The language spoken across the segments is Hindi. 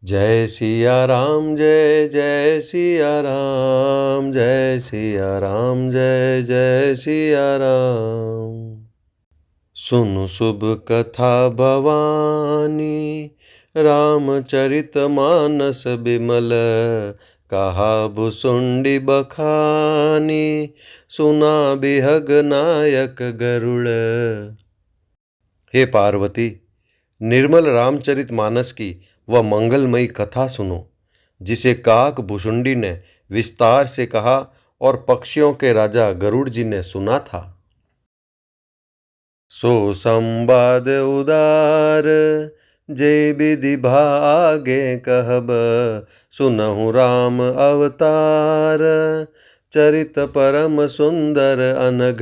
जय सिया राम जय जय सिया राम, जय सिया राम जय जय सिया राम। सुनु शुभ कथा भवानी, रामचरित मानस बिमल। कहा भुसुंडी बखानी, सुना बिहग नायक गरुड़। हे पार्वती, निर्मल रामचरित मानस की वह मंगलमयी कथा सुनो, जिसे काक भुसुंडी ने विस्तार से कहा और पक्षियों के राजा गरुड़ जी ने सुना था। सो संवाद उदार, जय विधि भागे कहब। सुनहु राम अवतार, चरित परम सुंदर अनघ।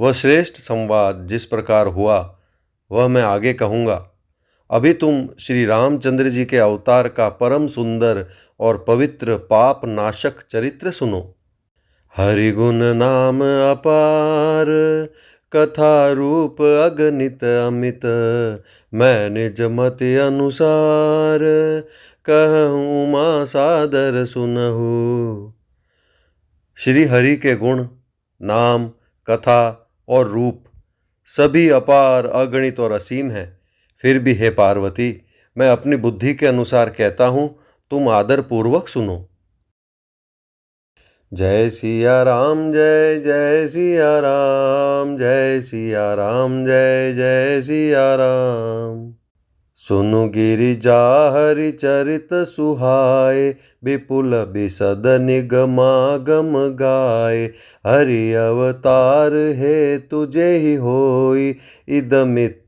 वह श्रेष्ठ संवाद जिस प्रकार हुआ वह मैं आगे कहूँगा। अभी तुम श्री रामचंद्र जी के अवतार का परम सुंदर और पवित्र पाप नाशक चरित्र सुनो। हरि गुण नाम अपार, कथा रूप अगणित अमित। मैं निज मति अनुसार, कहूँ उमा सादर सुनहु। श्री हरि के गुण, नाम, कथा और रूप सभी अपार, अगणित और असीम हैं। फिर भी हे पार्वती, मैं अपनी बुद्धि के अनुसार कहता हूँ, तुम आदर पूर्वक सुनो। जय सिया राम जय जय सिया राम, जय सिया राम जय जय सिया राम। सुनु गिरिजा हरि चरित सुहाए, विपुल बिसद निगमागम गाए। हरि अवतार है तुझे ही होई, इदमित्थम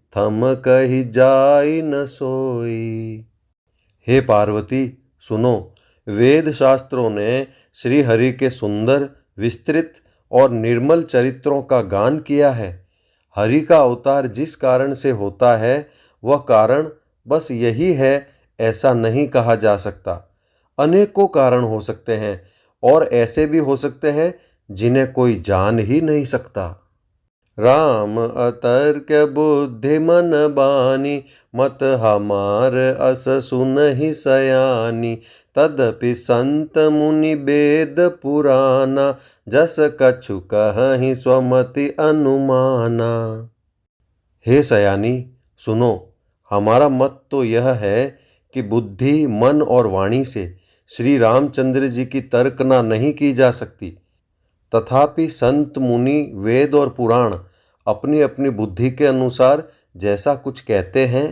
कही जाई न सोई। हे पार्वती सुनो, वेद शास्त्रों ने श्री हरि के सुंदर, विस्तृत और निर्मल चरित्रों का गान किया है। हरि का अवतार जिस कारण से होता है वह कारण बस यही है ऐसा नहीं कहा जा सकता। अनेकों कारण हो सकते हैं और ऐसे भी हो सकते हैं जिन्हें कोई जान ही नहीं सकता। राम अतर्क बुद्धि मन बानी, मत हमार अस सुनहि सयानी। तदपि संत मुनि वेद पुराना, जस कछु कहहि स्वमति अनुमाना। हे सयानी सुनो, हमारा मत तो यह है कि बुद्धि, मन और वाणी से श्री रामचंद्र जी की तर्कना नहीं की जा सकती। तथापि संत मुनि, वेद और पुराण अपनी अपनी बुद्धि के अनुसार जैसा कुछ कहते हैं,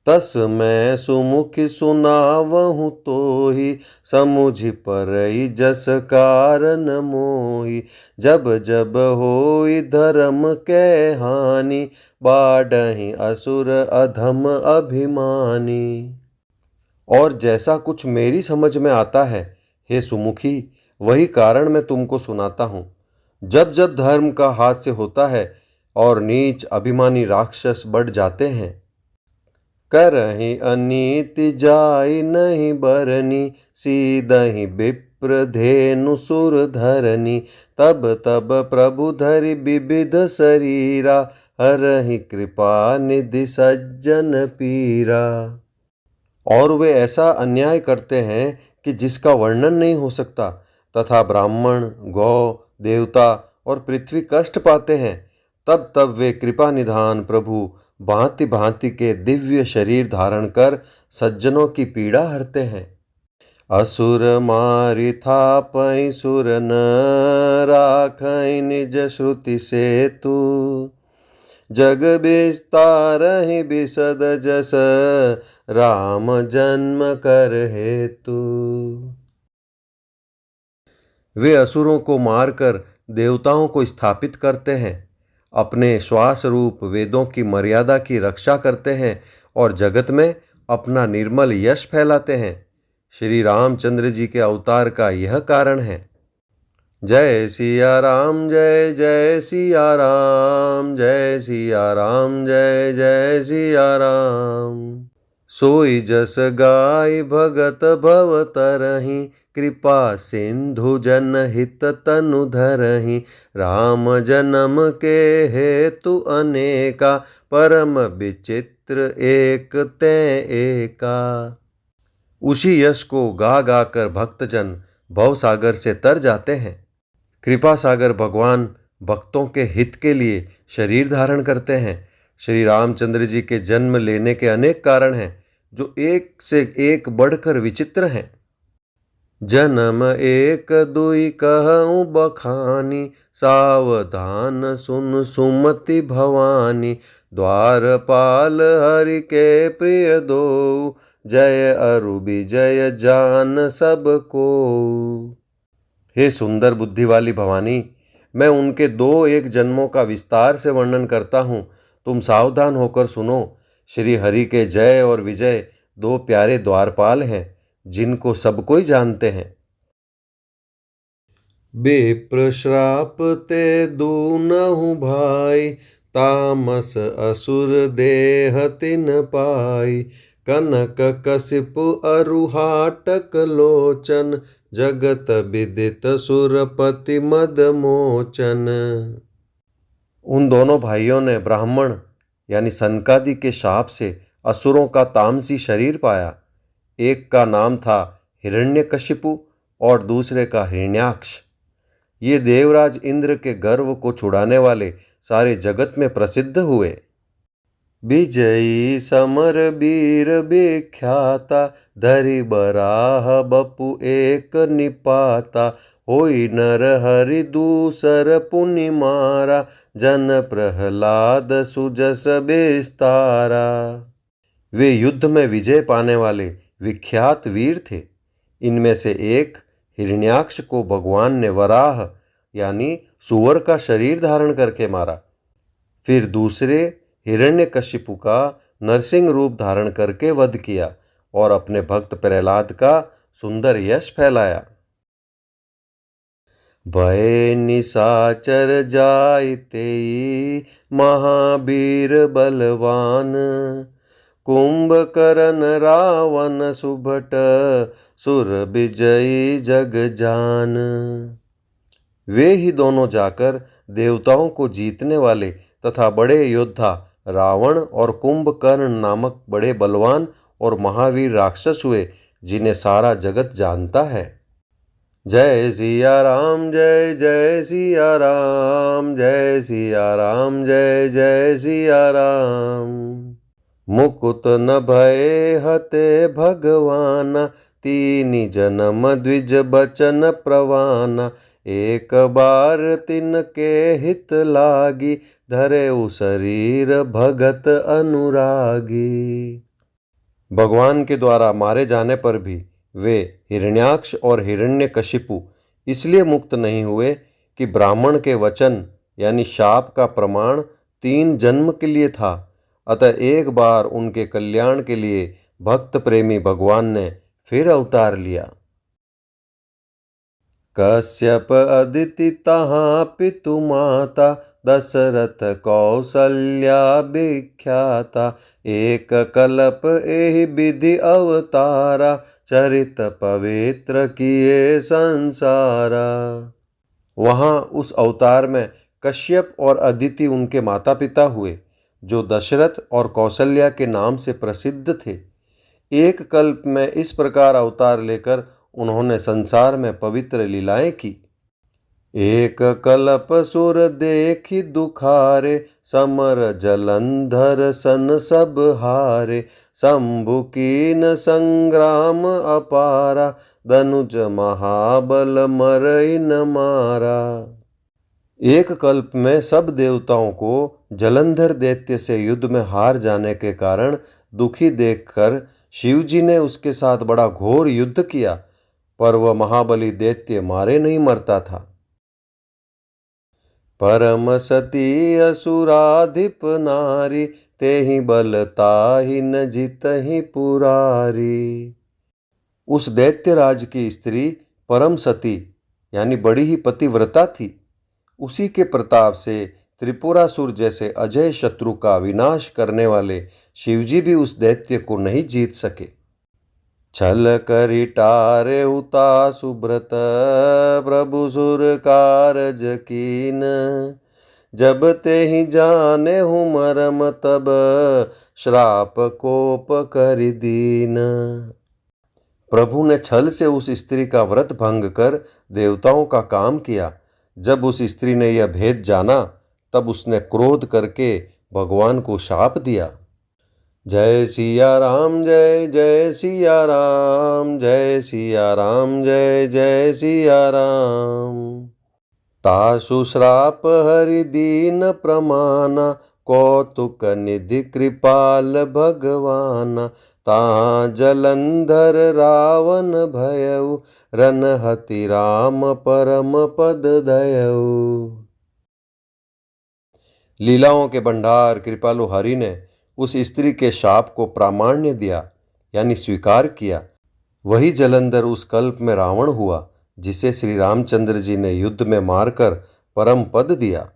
तस मैं सुमुखि सुनावहु तोहि। समुझि परई जस कारण मोहि, जब जब होई धर्म के हानि। बाढ़हि असुर अधम अभिमानी। और जैसा कुछ मेरी समझ में आता है हे सुमुखी, वही कारण मैं तुमको सुनाता हूँ। जब जब धर्म का हास्य होता है और नीच अभिमानी राक्षस बढ़ जाते हैं, करहि अनीति जाई नहीं बरनी। सीदहि विप्र धेनु सुर धरनी, तब तब प्रभु धरि विविध शरीरा। हरहि कृपा निधि सज्जन पीरा। और वे ऐसा अन्याय करते हैं कि जिसका वर्णन नहीं हो सकता, तथा ब्राह्मण, गौ, देवता और पृथ्वी कष्ट पाते हैं। तब तब वे कृपा निधान प्रभु भांति भांति के दिव्य शरीर धारण कर सज्जनों की पीड़ा हरते हैं। असुर मारि थापहि सुर न राखहि निज श्रुति सेतु। जग विस्तारहि बिसद जस, राम जन्म कर हेतु। वे असुरों को मारकर देवताओं को स्थापित करते हैं, अपने श्वास रूप वेदों की मर्यादा की रक्षा करते हैं और जगत में अपना निर्मल यश फैलाते हैं। श्री रामचंद्र जी के अवतार का यह कारण है। जय सिया राम जय जय सिया राम, जय सिया राम जय जय सिया राम। सोई जस गाय भगत भव तरहि, कृपा सिंधु जनहित तनु धरहि। राम जन्म के हेतु अनेका, परम विचित्र एक तै एका। उसी यश को गा गा कर भक्तजन भव सागर से तर जाते हैं। कृपा सागर भगवान भक्तों के हित के लिए शरीर धारण करते हैं। श्री रामचंद्र जी के जन्म लेने के अनेक कारण हैं जो एक से एक बढ़कर विचित्र हैं। जन्म एक दुई कहूँ बखानी, सावधान सुन सुमति भवानी। द्वारपाल हरि के प्रिय दो, जय अरु विजय जान सबको। हे सुंदर बुद्धि वाली भवानी, मैं उनके 2-1 जन्मों का विस्तार से वर्णन करता हूँ, तुम सावधान होकर सुनो। श्री हरि के जय और विजय 2 प्यारे द्वारपाल हैं जिनको सब कोई जानते हैं। विप्र श्राप ते दूनहु भाई, तामस असुर देह तिन पाई। कनक कशिपु अरुहाटक लोचन, जगत विदित सुरपति मद मोचन। उन दोनों भाइयों ने ब्राह्मण यानी सनकादि के शाप से असुरों का तामसी शरीर पाया। एक का नाम था हिरण्यकशिपु और दूसरे का हिरण्याक्ष। ये देवराज इंद्र के गर्व को छुड़ाने वाले सारे जगत में प्रसिद्ध हुए। विजयी समर वीर विख्याता, धरि बराह बपु एक निपाता। होई नर हरि दूसर पुनि मारा, जन प्रहलाद सुजस विस्तारा। वे युद्ध में विजय पाने वाले विख्यात वीर थे। इनमें से एक हिरण्याक्ष को भगवान ने वराह यानी सुअर का शरीर धारण करके मारा। फिर दूसरे हिरण्यकशिपु का नरसिंह रूप धारण करके वध किया और अपने भक्त प्रहलाद का सुंदर यश फैलाया। भय निशाचर जायते महावीर बलवान, कुंभकर्ण रावण सुभट सुर विजयी जग जान। वे ही दोनों जाकर देवताओं को जीतने वाले तथा बड़े योद्धा रावण और कुंभकर्ण नामक बड़े बलवान और महावीर राक्षस हुए, जिन्हें सारा जगत जानता है। जय सिया राम जय जय सिया राम, जय सिया राम जय जय सिया राम। मुकुत न भय हते भगवाना, तीनि जन्म द्विज बचन प्रवाना। एक बार तिनके हित लागी, धरे शरीर भगत अनुरागी। भगवान के द्वारा मारे जाने पर भी वे हिरण्याक्ष और हिरण्यकशिपु इसलिए मुक्त नहीं हुए कि ब्राह्मण के वचन यानी शाप का प्रमाण 3 जन्म के लिए था। अतः एक बार उनके कल्याण के लिए भक्त प्रेमी भगवान ने फिर अवतार लिया। कश्यप अदिति तहाँ पितु माता, दशरथ कौसल्या विख्याता। एक कल्प एहि विधि अवतारा, चरित पवित्र किए संसारा। वहाँ उस अवतार में कश्यप और अदिति उनके माता पिता हुए, जो दशरथ और कौसल्या के नाम से प्रसिद्ध थे। एक कल्प में इस प्रकार अवतार लेकर उन्होंने संसार में पवित्र लीलाएं की। एक कल्प सुर देखी दुखारे, समर जलंधर सन सब हारे। शंभु कीन संग्राम अपारा, धनुज महाबल मरई न मारा। एक कल्प में सब देवताओं को जलंधर दैत्य से युद्ध में हार जाने के कारण दुखी देखकर शिवजी ने उसके साथ बड़ा घोर युद्ध किया, पर वह महाबली दैत्य मारे नहीं मरता था। परम सती असुराधिप नारी, तेहि बल ताहि न जितहि पुरारी। उस दैत्य राज की स्त्री परम सती यानी बड़ी ही पतिव्रता थी। उसी के प्रताप से त्रिपुरासुर जैसे अजय शत्रु का विनाश करने वाले शिवजी भी उस दैत्य को नहीं जीत सके। छल करि टारे हुता सुब्रत, प्रभु सुर कारज कीन। जब ते ही जाने हूँ मरम, तब श्राप कोप करि दीन। प्रभु ने छल से उस स्त्री का व्रत भंग कर देवताओं का काम किया। जब उस स्त्री ने यह भेद जाना, तब उसने क्रोध करके भगवान को शाप दिया। जय सिया राम, जय जय सिया राम, जय सिया राम, जय जय सिया राम। तासु श्राप हरि दीन प्रमाना, कौतुक निधि कृपाल भगवाना। ताहाँ जलंधर रावण भयउ, रनहति राम परम पद दयउ। लीलाओं के भंडार कृपालु हरि ने उस स्त्री के शाप को प्रामाण्य दिया, यानी स्वीकार किया। वही जलंधर उस कल्प में रावण हुआ, जिसे श्री रामचंद्र जी ने युद्ध में मारकर परम पद दिया।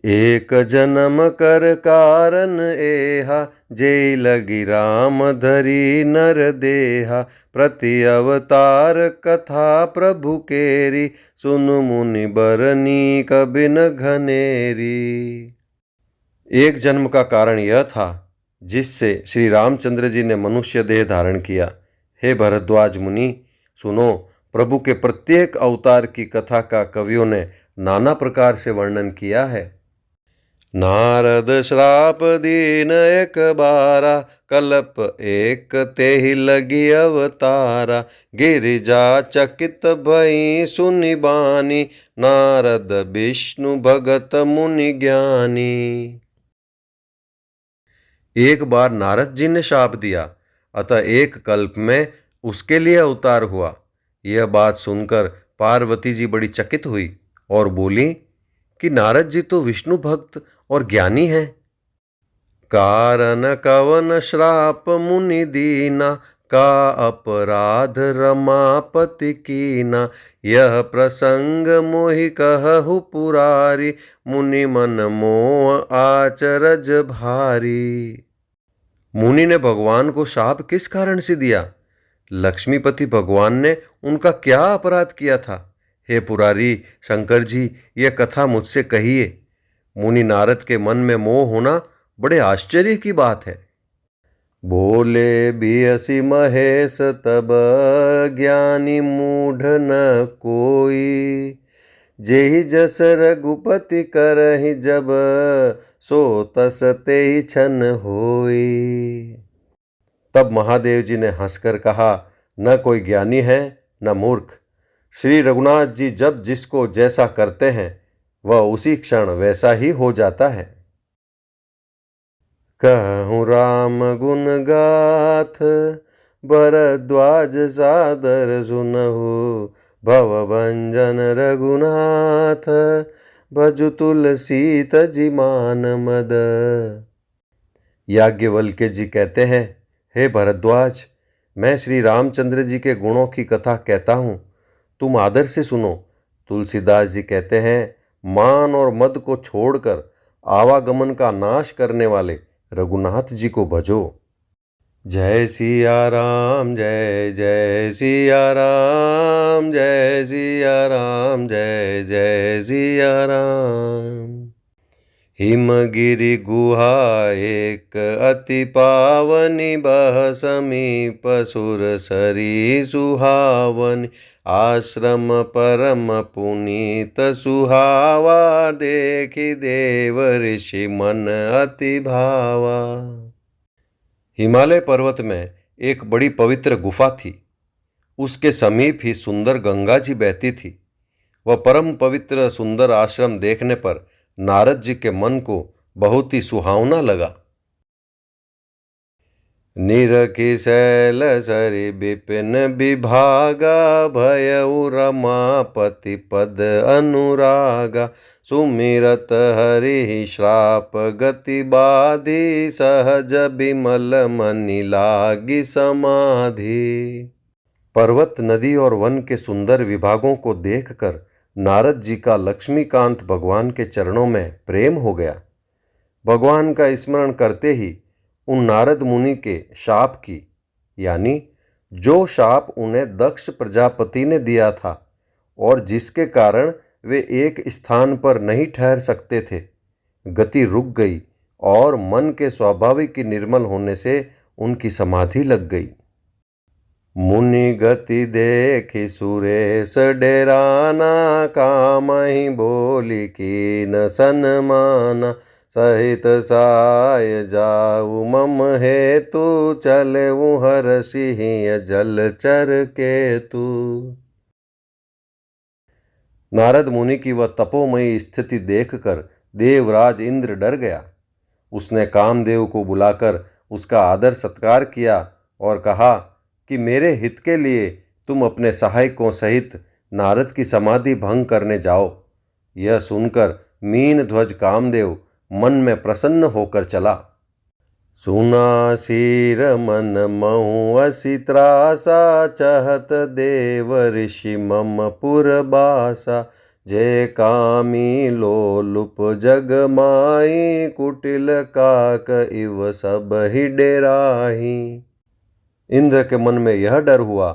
एक जन्म कर कारण एहा, जेई लगी राम धरी नर देहा। प्रति अवतार कथा प्रभु केरी, सुनु मुनि बरनी कबिन घनेरी। एक जन्म का कारण यह था जिससे श्री रामचंद्र जी ने मनुष्य देह धारण किया। हे भरद्वाज मुनि, सुनो, प्रभु के प्रत्येक अवतार की कथा का कवियों ने नाना प्रकार से वर्णन किया है। नारद श्राप दीन एक बारा, कल्प एक तेहि लगी अवतारा। गिरिजा चकित भई सुनि बानी, नारद विष्णु भगत मुनि ज्ञानी। एक बार नारद जी ने शाप दिया, अतः एक कल्प में उसके लिए अवतार हुआ। यह बात सुनकर पार्वती जी बड़ी चकित हुई और बोली कि नारद जी तो विष्णु भक्त और ज्ञानी हैं। कारण कवन श्राप मुनि दीना, का अपराध रमापति कीना। यह प्रसंग मोहि कहु पुरारी, मुनि मन मोह आचरज भारी। मुनि ने भगवान को शाप किस कारण से दिया? लक्ष्मीपति भगवान ने उनका क्या अपराध किया था? हे पुरारी शंकर जी, यह कथा मुझसे कहिए। मुनि नारद के मन में मोह होना बड़े आश्चर्य की बात है। बोले बियसी महेश तब, ज्ञानी मूढ़ न कोई। जेहि जस रघुपति करहि जब, सो तस तेहि छन होई। तब महादेव जी ने हंसकर कहा, न कोई ज्ञानी है न मूर्ख। श्री रघुनाथ जी जब जिसको जैसा करते हैं, वह उसी क्षण वैसा ही हो जाता है। कहूँ राम गुण गाथ, भरद्वाज सादर सुनहु। भवभंजन रघुनाथ, भजु तुलसी तजि मान मद। याज्ञवल्क्य जी कहते हैं, हे भरद्वाज, मैं श्री रामचंद्र जी के गुणों की कथा कहता हूँ, तुम आदर से सुनो। तुलसीदास जी कहते हैं, मान और मद को छोड़कर आवागमन का नाश करने वाले रघुनाथ जी को भजो। जय सिया राम, जय जय सिया राम, जय सिया राम, जय जय सिया राम। हिमगिरि गुहा एक अति पावनी, बह समीप सुरसरी सुहावनी। आश्रम परम पुनीत सुहावा, देखि देव ऋषि मन अति भावा। हिमालय पर्वत में एक बड़ी पवित्र गुफा थी। उसके समीप ही सुंदर गंगा जी बहती थी। वह परम पवित्र सुंदर आश्रम देखने पर नारद जी के मन को बहुत ही सुहावना लगा। निरखि शैल सरि विपिन विभागा, भयउ रमापति पद अनुरागा। सुमिरत हरि श्राप गति बाधी, सहज बिमल मनि लागी समाधि। पर्वत, नदी और वन के सुंदर विभागों को देखकर नारद जी का लक्ष्मीकांत भगवान के चरणों में प्रेम हो गया। भगवान का स्मरण करते ही उन नारद मुनि के शाप की, यानी जो शाप उन्हें दक्ष प्रजापति ने दिया था और जिसके कारण वे एक स्थान पर नहीं ठहर सकते थे, गति रुक गई और मन के स्वाभाविक निर्मल होने से उनकी समाधि लग गई। मुनि गति देखि सुरेश डेराना, कामहि बोली कीन सन्माना, सहित साय जाऊ मम हेतु, चलऊ हरसिंह जलचर केतु। नारद मुनि की वह तपोमयी स्थिति देखकर देवराज इंद्र डर गया। उसने कामदेव को बुलाकर उसका आदर सत्कार किया और कहा कि मेरे हित के लिए तुम अपने सहायकों सहित नारद की समाधि भंग करने जाओ। यह सुनकर मीन ध्वज कामदेव मन में प्रसन्न होकर चला। सुना शीर मन महु असी त्रासा, चहत देव ऋषि मम पुरबासा, जय कामी लोलुप जग माही, कुटिल काक इव सब ही डेराही। इंद्र के मन में यह डर हुआ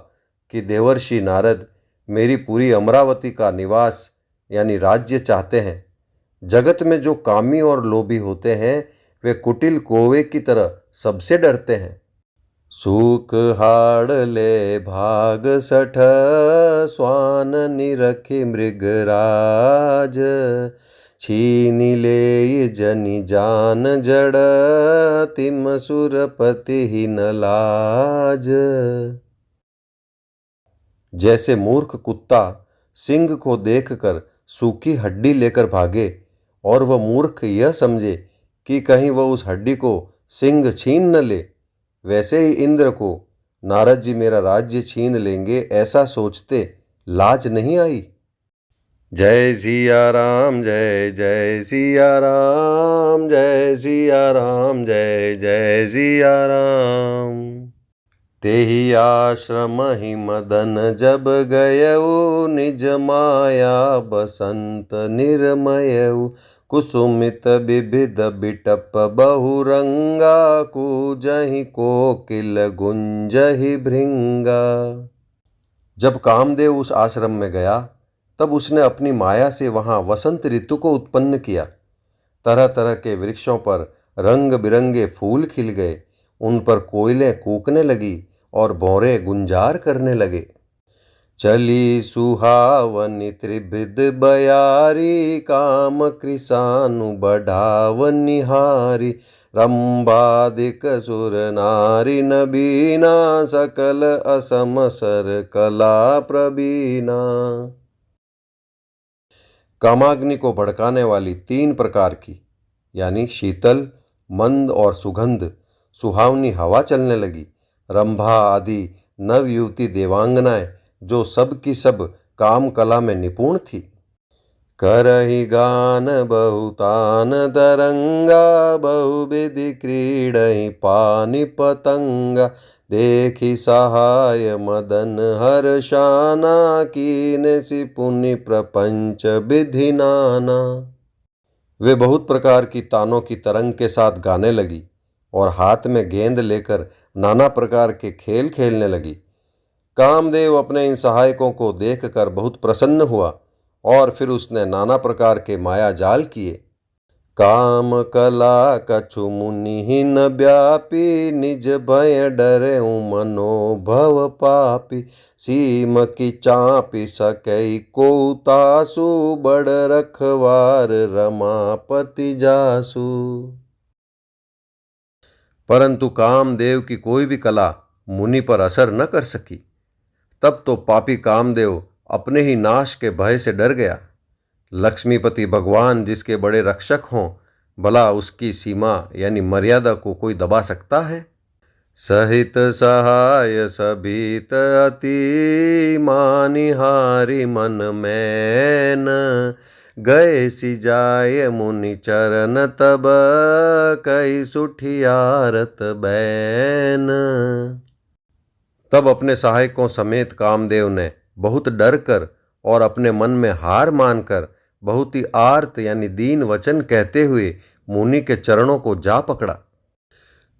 कि देवर्षि नारद मेरी पूरी अमरावती का निवास यानी राज्य चाहते हैं। जगत में जो कामी और लोभी होते हैं वे कुटिल कौवे की तरह सबसे डरते हैं। सूक हाड़ ले भाग सठ, स्वान निरखि मृगराज, छीनि ले जनि जान जड़, तिम सुरपति ही न लाज। जैसे मूर्ख कुत्ता सिंह को देखकर सूखी हड्डी लेकर भागे और वह मूर्ख यह समझे कि कहीं वह उस हड्डी को सिंह छीन न ले, वैसे ही इंद्र को नारद जी मेरा राज्य छीन लेंगे ऐसा सोचते लाज नहीं आई। जय सिया राम जय जय सिया राम, जय सिया राम जय जय सिया राम। तेहि आश्रम ही मदन जब गयऊ, निज माया बसंत निर्मयऊ, कुसुमित विविध बिटप बहुरंगा, कूजहि कोकिल गुंजहि भृंगा। जब कामदेव उस आश्रम में गया तब उसने अपनी माया से वहां वसंत ऋतु को उत्पन्न किया। तरह तरह के वृक्षों पर रंग बिरंगे फूल खिल गए, उन पर कोयलें कूकने लगी और भौरे गुंजार करने लगे। चली सुहावनी त्रिविध बयारी, काम कृसानु बढ़ाव निहारी, रंबादिक सुर नारी नबीना, सकल असम सर कला प्रवीणा। कामाग्नि को भड़काने वाली 3 प्रकार की यानी शीतल, मंद और सुगंध सुहावनी हवा चलने लगी। रंभा आदि नवयुवती देवांगनाएं जो सब की सब काम कला में निपुण थी। करहि गान बहुतान तरंगा, बहुविधि क्रीडहि पानि पतंगा, देखि सहाय मदन हर्षाना, कीनसि पुनि प्रपंच विधि नाना। वे बहुत प्रकार की तानों की तरंग के साथ गाने लगी और हाथ में गेंद लेकर नाना प्रकार के खेल खेलने लगी। कामदेव अपने इन सहायकों को देखकर बहुत प्रसन्न हुआ और फिर उसने नाना प्रकार के माया जाल किए। काम कला कछु मुनि न व्यापी, निज भय डरे मनोभव पापी, सीम की चापी सकई को तासु, बड़ रखवार रमापति जासु। परंतु कामदेव की कोई भी कला मुनि पर असर न कर सकी। तब तो पापी कामदेव अपने ही नाश के भय से डर गया। लक्ष्मीपति भगवान जिसके बड़े रक्षक हों, भला उसकी सीमा यानी मर्यादा को कोई दबा सकता है। सहित सहाय सभीत अति, मानिहारी मन मैन, गए सि जाय मुनि चरण तब, कई सुठियारत बैन। तब अपने सहायकों समेत कामदेव ने बहुत डर कर और अपने मन में हार मानकर बहुत ही आर्त यानी दीन वचन कहते हुए मुनि के चरणों को जा पकड़ा।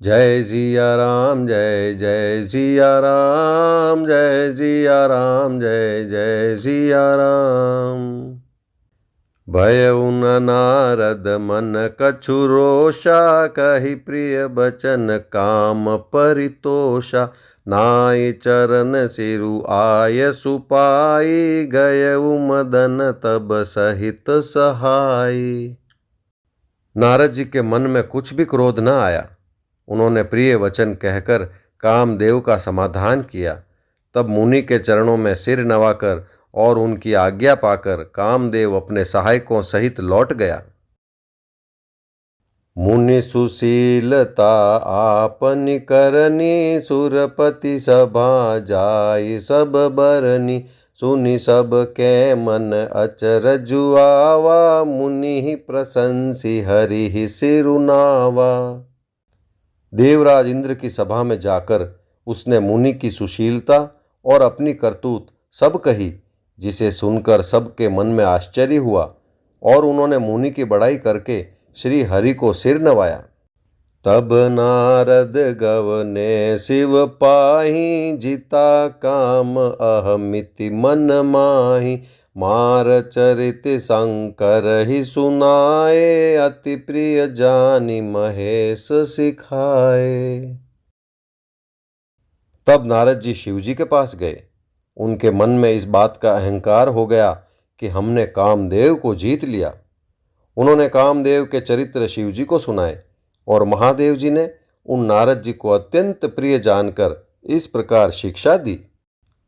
जय सिया राम जय जय सिया राम जय सिया राम जय जय सिया राम। भयउ न नारद मन कछु रोषा, कहि प्रिय बचन काम परितोषा। नाय चरण सिरु आय सुपाई, गयउ मदन तब सहित सहाय। नारद जी के मन में कुछ भी क्रोध न आया। उन्होंने प्रिय वचन कहकर कामदेव का समाधान किया। तब मुनि के चरणों में सिर नवाकर और उनकी आज्ञा पाकर कामदेव अपने सहायकों सहित लौट गया। मुनि सुशीलता आपनि करनी, सुरपति सभा जाय सब बरनी। सुनि सब के मन अचरजु आवा, मुनि प्रशंसी हरि सिरुनावा। देवराज इंद्र की सभा में जाकर उसने मुनि की सुशीलता और अपनी करतूत सब कही, जिसे सुनकर सबके मन में आश्चर्य हुआ और उन्होंने मुनि की बड़ाई करके श्री हरि को सिर नवाया। तब नारद गवने शिव पाही, जिता काम अहमिति मन माही। मार चरित शंकर ही सुनाए, अति प्रिय जानी महेश सिखाए। तब नारद जी शिव जी के पास गए। उनके मन में इस बात का अहंकार हो गया कि हमने कामदेव को जीत लिया। उन्होंने कामदेव के चरित्र शिव जी को सुनाए और महादेव जी ने उन नारद जी को अत्यंत प्रिय जानकर इस प्रकार शिक्षा दी।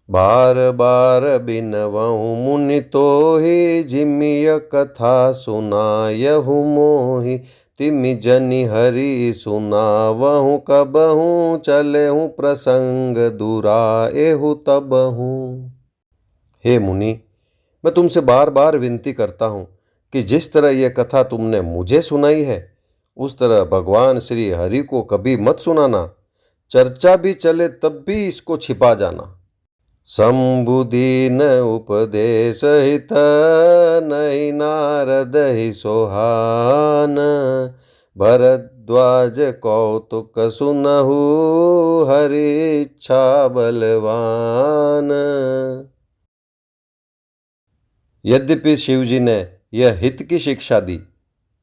बार बार बिनवहु मुनि तोहि, जिमिय कथा सुनायहु मोहि। तिमि जनि हरि सुनावहु कबहु, चलेहु प्रसंग दुराएहु तबहु। हे मुनि, मैं तुमसे बार बार विनती करता हूँ कि जिस तरह यह कथा तुमने मुझे सुनाई है, उस तरह भगवान श्री हरि को कभी मत सुनाना। चर्चा भी चले तब भी इसको छिपा जाना। शंभुदीन उपदेश हित, नहीं नारद ही सोहान। भरद्वाज कौतुक सुनहु, हरि इच्छा बलवान। यद्यपि शिवजी ने यह हित की शिक्षा दी,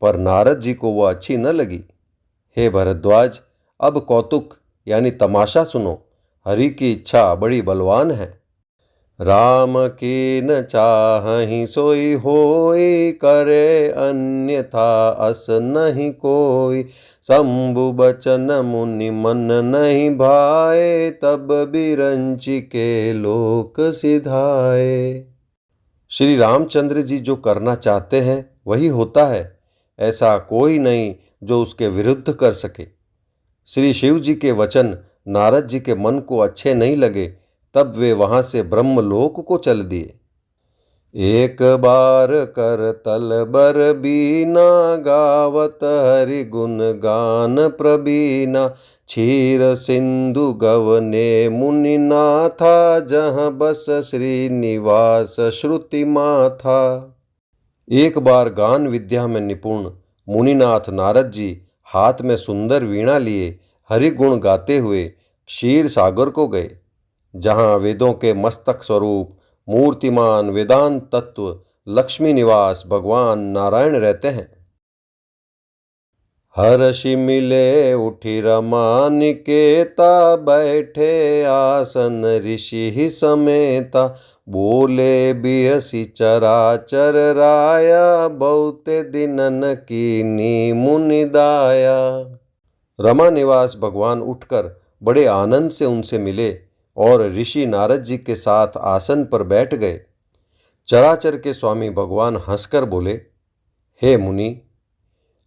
पर नारद जी को वह अच्छी न लगी। हे भरद्वाज, अब कौतुक यानी तमाशा सुनो। हरि की इच्छा बड़ी बलवान है। राम की न चाहि सोई होई, करे अन्यथा अस नहीं कोई। शंभु बचन मुनि मन नहीं भाए, तब बिरंचि के लोक सिधाए। श्री रामचंद्र जी जो करना चाहते हैं वही होता है। ऐसा कोई नहीं जो उसके विरुद्ध कर सके। श्री शिव जी के वचन नारद जी के मन को अच्छे नहीं लगे, तब वे वहां से ब्रह्मलोक को चल दिए। एक बार कर तल बर बीना, गावत हरि गुण गान प्रबीना। क्षीर सिंधु गवने मुनि नाथा, जहाँ बस श्री निवास श्रुति माथा। एक बार गान विद्या में निपुण मुनिनाथ नारद जी हाथ में सुंदर वीणा लिए हरि गुण गाते हुए क्षीर सागर को गए, जहाँ वेदों के मस्तक स्वरूप मूर्तिमान वेदांत तत्व लक्ष्मी निवास भगवान नारायण रहते हैं। हर्षि मिले उठि रमा निकेता, बैठे आसन ऋषि ही समेता। बोले बिहसी चराचर राया, बहुते दिनन कीनी मुनि दाया। रमा निवास भगवान उठकर बड़े आनंद से उनसे मिले और ऋषि नारद जी के साथ आसन पर बैठ गए। चराचर के स्वामी भगवान हंसकर बोले, हे मुनि,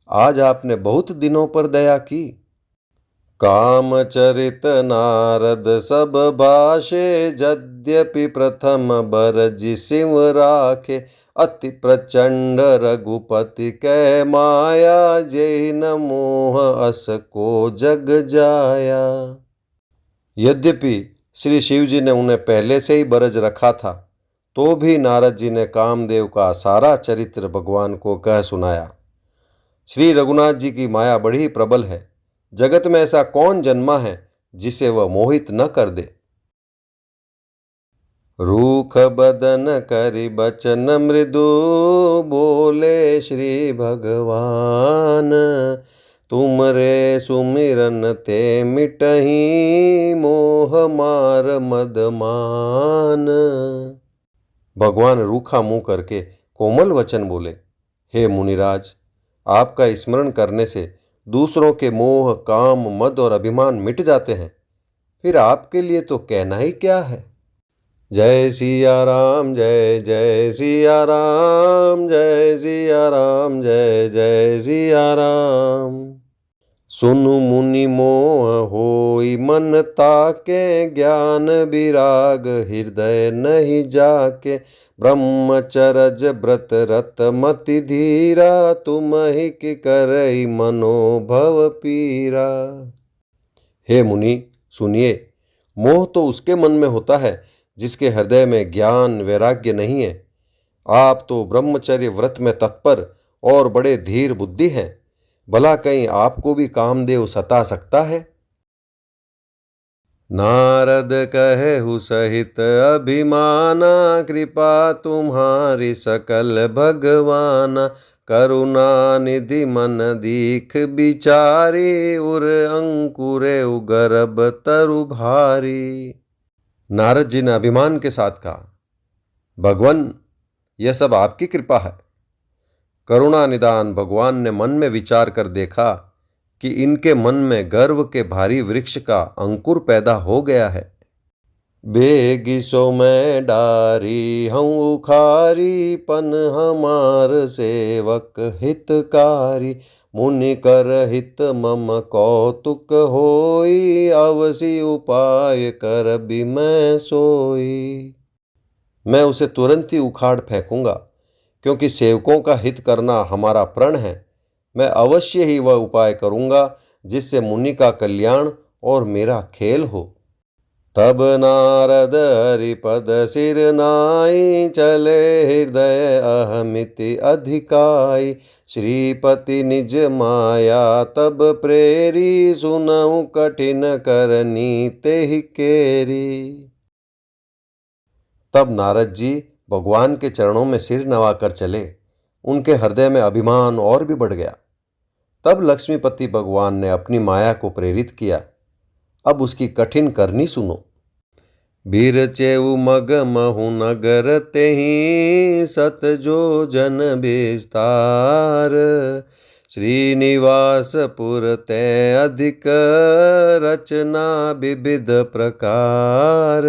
आज आपने बहुत दिनों पर दया की। कामचरित नारद सब भाषे, यद्यपि प्रथम बरजि सिंह राखे। अति प्रचंड रघुपति कै माया, जेहि न मोह अस को जग जाया। यद्यपि श्री शिव जी ने उन्हें पहले से ही बरज रखा था, तो भी नारद जी ने कामदेव का सारा चरित्र भगवान को कह सुनाया। श्री रघुनाथ जी की माया बड़ी प्रबल है। जगत में ऐसा कौन जन्मा है जिसे वह मोहित न कर दे। रूख बदन करि बचन मृदु, बोले श्री भगवान। तुमरे सुमिरन ते मिटहि, मोह मार मदमान। भगवान रूखा मुंह करके कोमल वचन बोले, हे मुनिराज, आपका स्मरण करने से दूसरों के मोह, काम, मद और अभिमान मिट जाते हैं। फिर आपके लिए तो कहना ही क्या है। जय सिया राम, जय जय सिया राम, जय सिया राम, जय जय सिया राम। सुनु मुनि मोह होई मन ताके, ज्ञान विराग हृदय नहीं जाके। ब्रह्मचरज व्रत रत मति धीरा, तुम ही कि करई मनोभव पीरा। हे मुनि सुनिए, मोह तो उसके मन में होता है जिसके हृदय में ज्ञान वैराग्य नहीं है। आप तो ब्रह्मचर्य व्रत में तत्पर और बड़े धीर बुद्धि हैं। भला कहीं आपको भी कामदेव सता सकता है। नारद कहेहु सहित अभिमाना, कृपा तुम्हारी सकल भगवाना। करुणा निधि मन दीख बिचारी, उर अंकुरे उगरब तरु भारी। नारद जी ने अभिमान के साथ कहा, भगवान, यह सब आपकी कृपा है। करुणा निदान भगवान ने मन में विचार कर देखा कि इनके मन में गर्व के भारी वृक्ष का अंकुर पैदा हो गया है। बेगी सो मैं डारी हूँ उखारी, पन हमार सेवक हितकारी। मुनि कर हित मम कौतुक होई, अवसि उपाय कर भी मैं सोई। मैं उसे तुरंत ही उखाड़ फेंकूंगा, क्योंकि सेवकों का हित करना हमारा प्रण है। मैं अवश्य ही वह उपाय करूंगा जिससे मुनि का कल्याण और मेरा खेल हो। तब नारद हरिपद सिर नाई, चले हृदय अहमिति अधिकाई। श्रीपति निज माया तब प्रेरी, सुनऊ कठिन करनी तेहि केरी। तब नारद जी भगवान के चरणों में सिर नवाकर चले। उनके हृदय में अभिमान और भी बढ़ गया। तब लक्ष्मीपति भगवान ने अपनी माया को प्रेरित किया। अब उसकी कठिन करनी सुनो। बीरचेऊ मग महु नगर तेहि, सत जो जन विस्तार। श्रीनिवासपुर ते अधिक, रचना विविध प्रकार।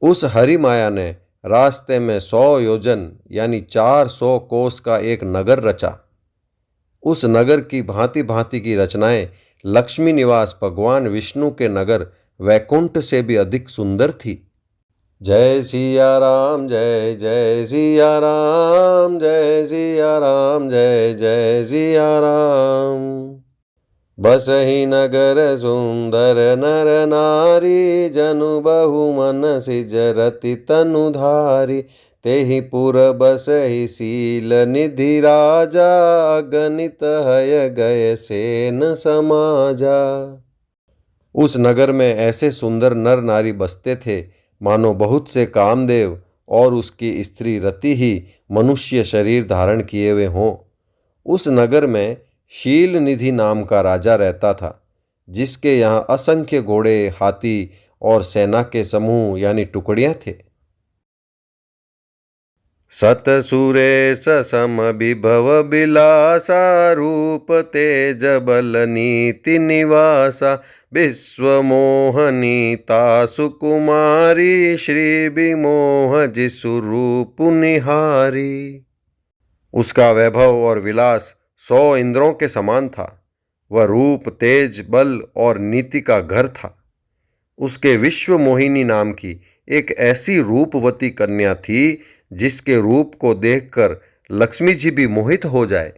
उस हरि माया ने रास्ते में 100 योजन यानी 400 कोस का एक नगर रचा। उस नगर की भांति भांति की रचनाएं लक्ष्मी निवास भगवान विष्णु के नगर वैकुंठ से भी अधिक सुंदर थी। जय सिया राम, जय जय सिया राम, जय सिया राम, जय जय सिया राम। बसहि नगर सुंदर नर नारी, जनु बहु मन सिजरति तनुधारी। तेहि पुर बसहि शील निधि राजा, अगणित हय गए सेन समाजा। उस नगर में ऐसे सुंदर नर नारी बसते थे मानो बहुत से कामदेव और उसकी स्त्री रति ही मनुष्य शरीर धारण किए हुए हों। उस नगर में शील निधि नाम का राजा रहता था, जिसके यहाँ असंख्य घोड़े, हाथी और सेना के समूह यानी टुकड़ियां थे। सत सुरेश सम विभव बिलासा, रूप तेज बल नीति निवासा। विश्व मोहनीता सुकुमारी, श्री विमोह जिसु रूप निहारी। उसका वैभव और विलास 100 इंद्रों के समान था। वह रूप, तेज, बल और नीति का घर था। उसके विश्व मोहिनी नाम की एक ऐसी रूपवती कन्या थी जिसके रूप को देखकर लक्ष्मी जी भी मोहित हो जाए।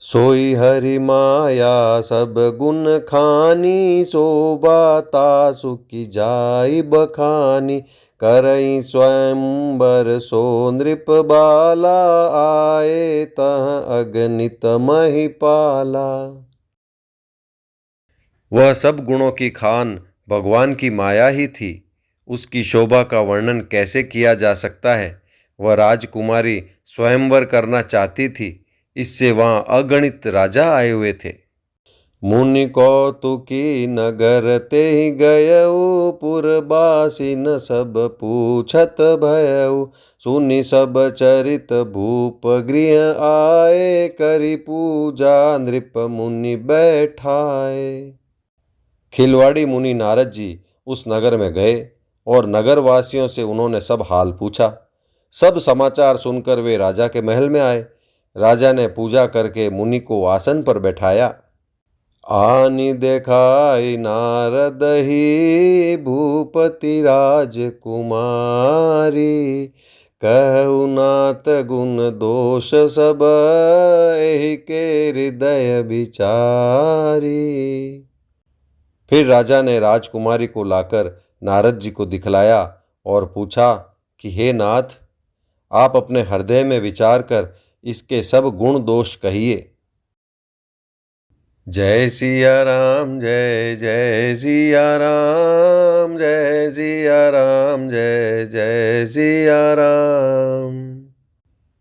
सोई हरि माया सब गुण खानी, शोभा तासु की जाई बखानी। करई स्वयंवर सो नृप बाला, आए तह अगणित महिपाला। वह सब गुणों की खान भगवान की माया ही थी। उसकी शोभा का वर्णन कैसे किया जा सकता है। वह राजकुमारी स्वयंवर करना चाहती थी, इससे वहां अगणित राजा आए हुए थे। मुनि कौतुकी नगर ते गयऊ, पुरबासिन सब पूछत भयऊ। सुनि सब चरित भूप गृह आए, करी पूजा नृप मुनि बैठाए। खिलवाड़ी मुनि नारद जी उस नगर में गए और नगर वासियों से उन्होंने सब हाल पूछा। सब समाचार सुनकर वे राजा के महल में आए। राजा ने पूजा करके मुनि को आसन पर बैठाया। आनि देखाई नारद ही, भूपति राजकुमारी। कहु नाथ गुण दोष सब, एहि के हृदय विचारी। फिर राजा ने राजकुमारी को लाकर नारद जी को दिखलाया और पूछा कि हे नाथ, आप अपने हृदय में विचार कर इसके सब गुण दोष कहिए। जय सिया राम, जय जय सिया राम, जय सिया राम, जय जय सिया राम।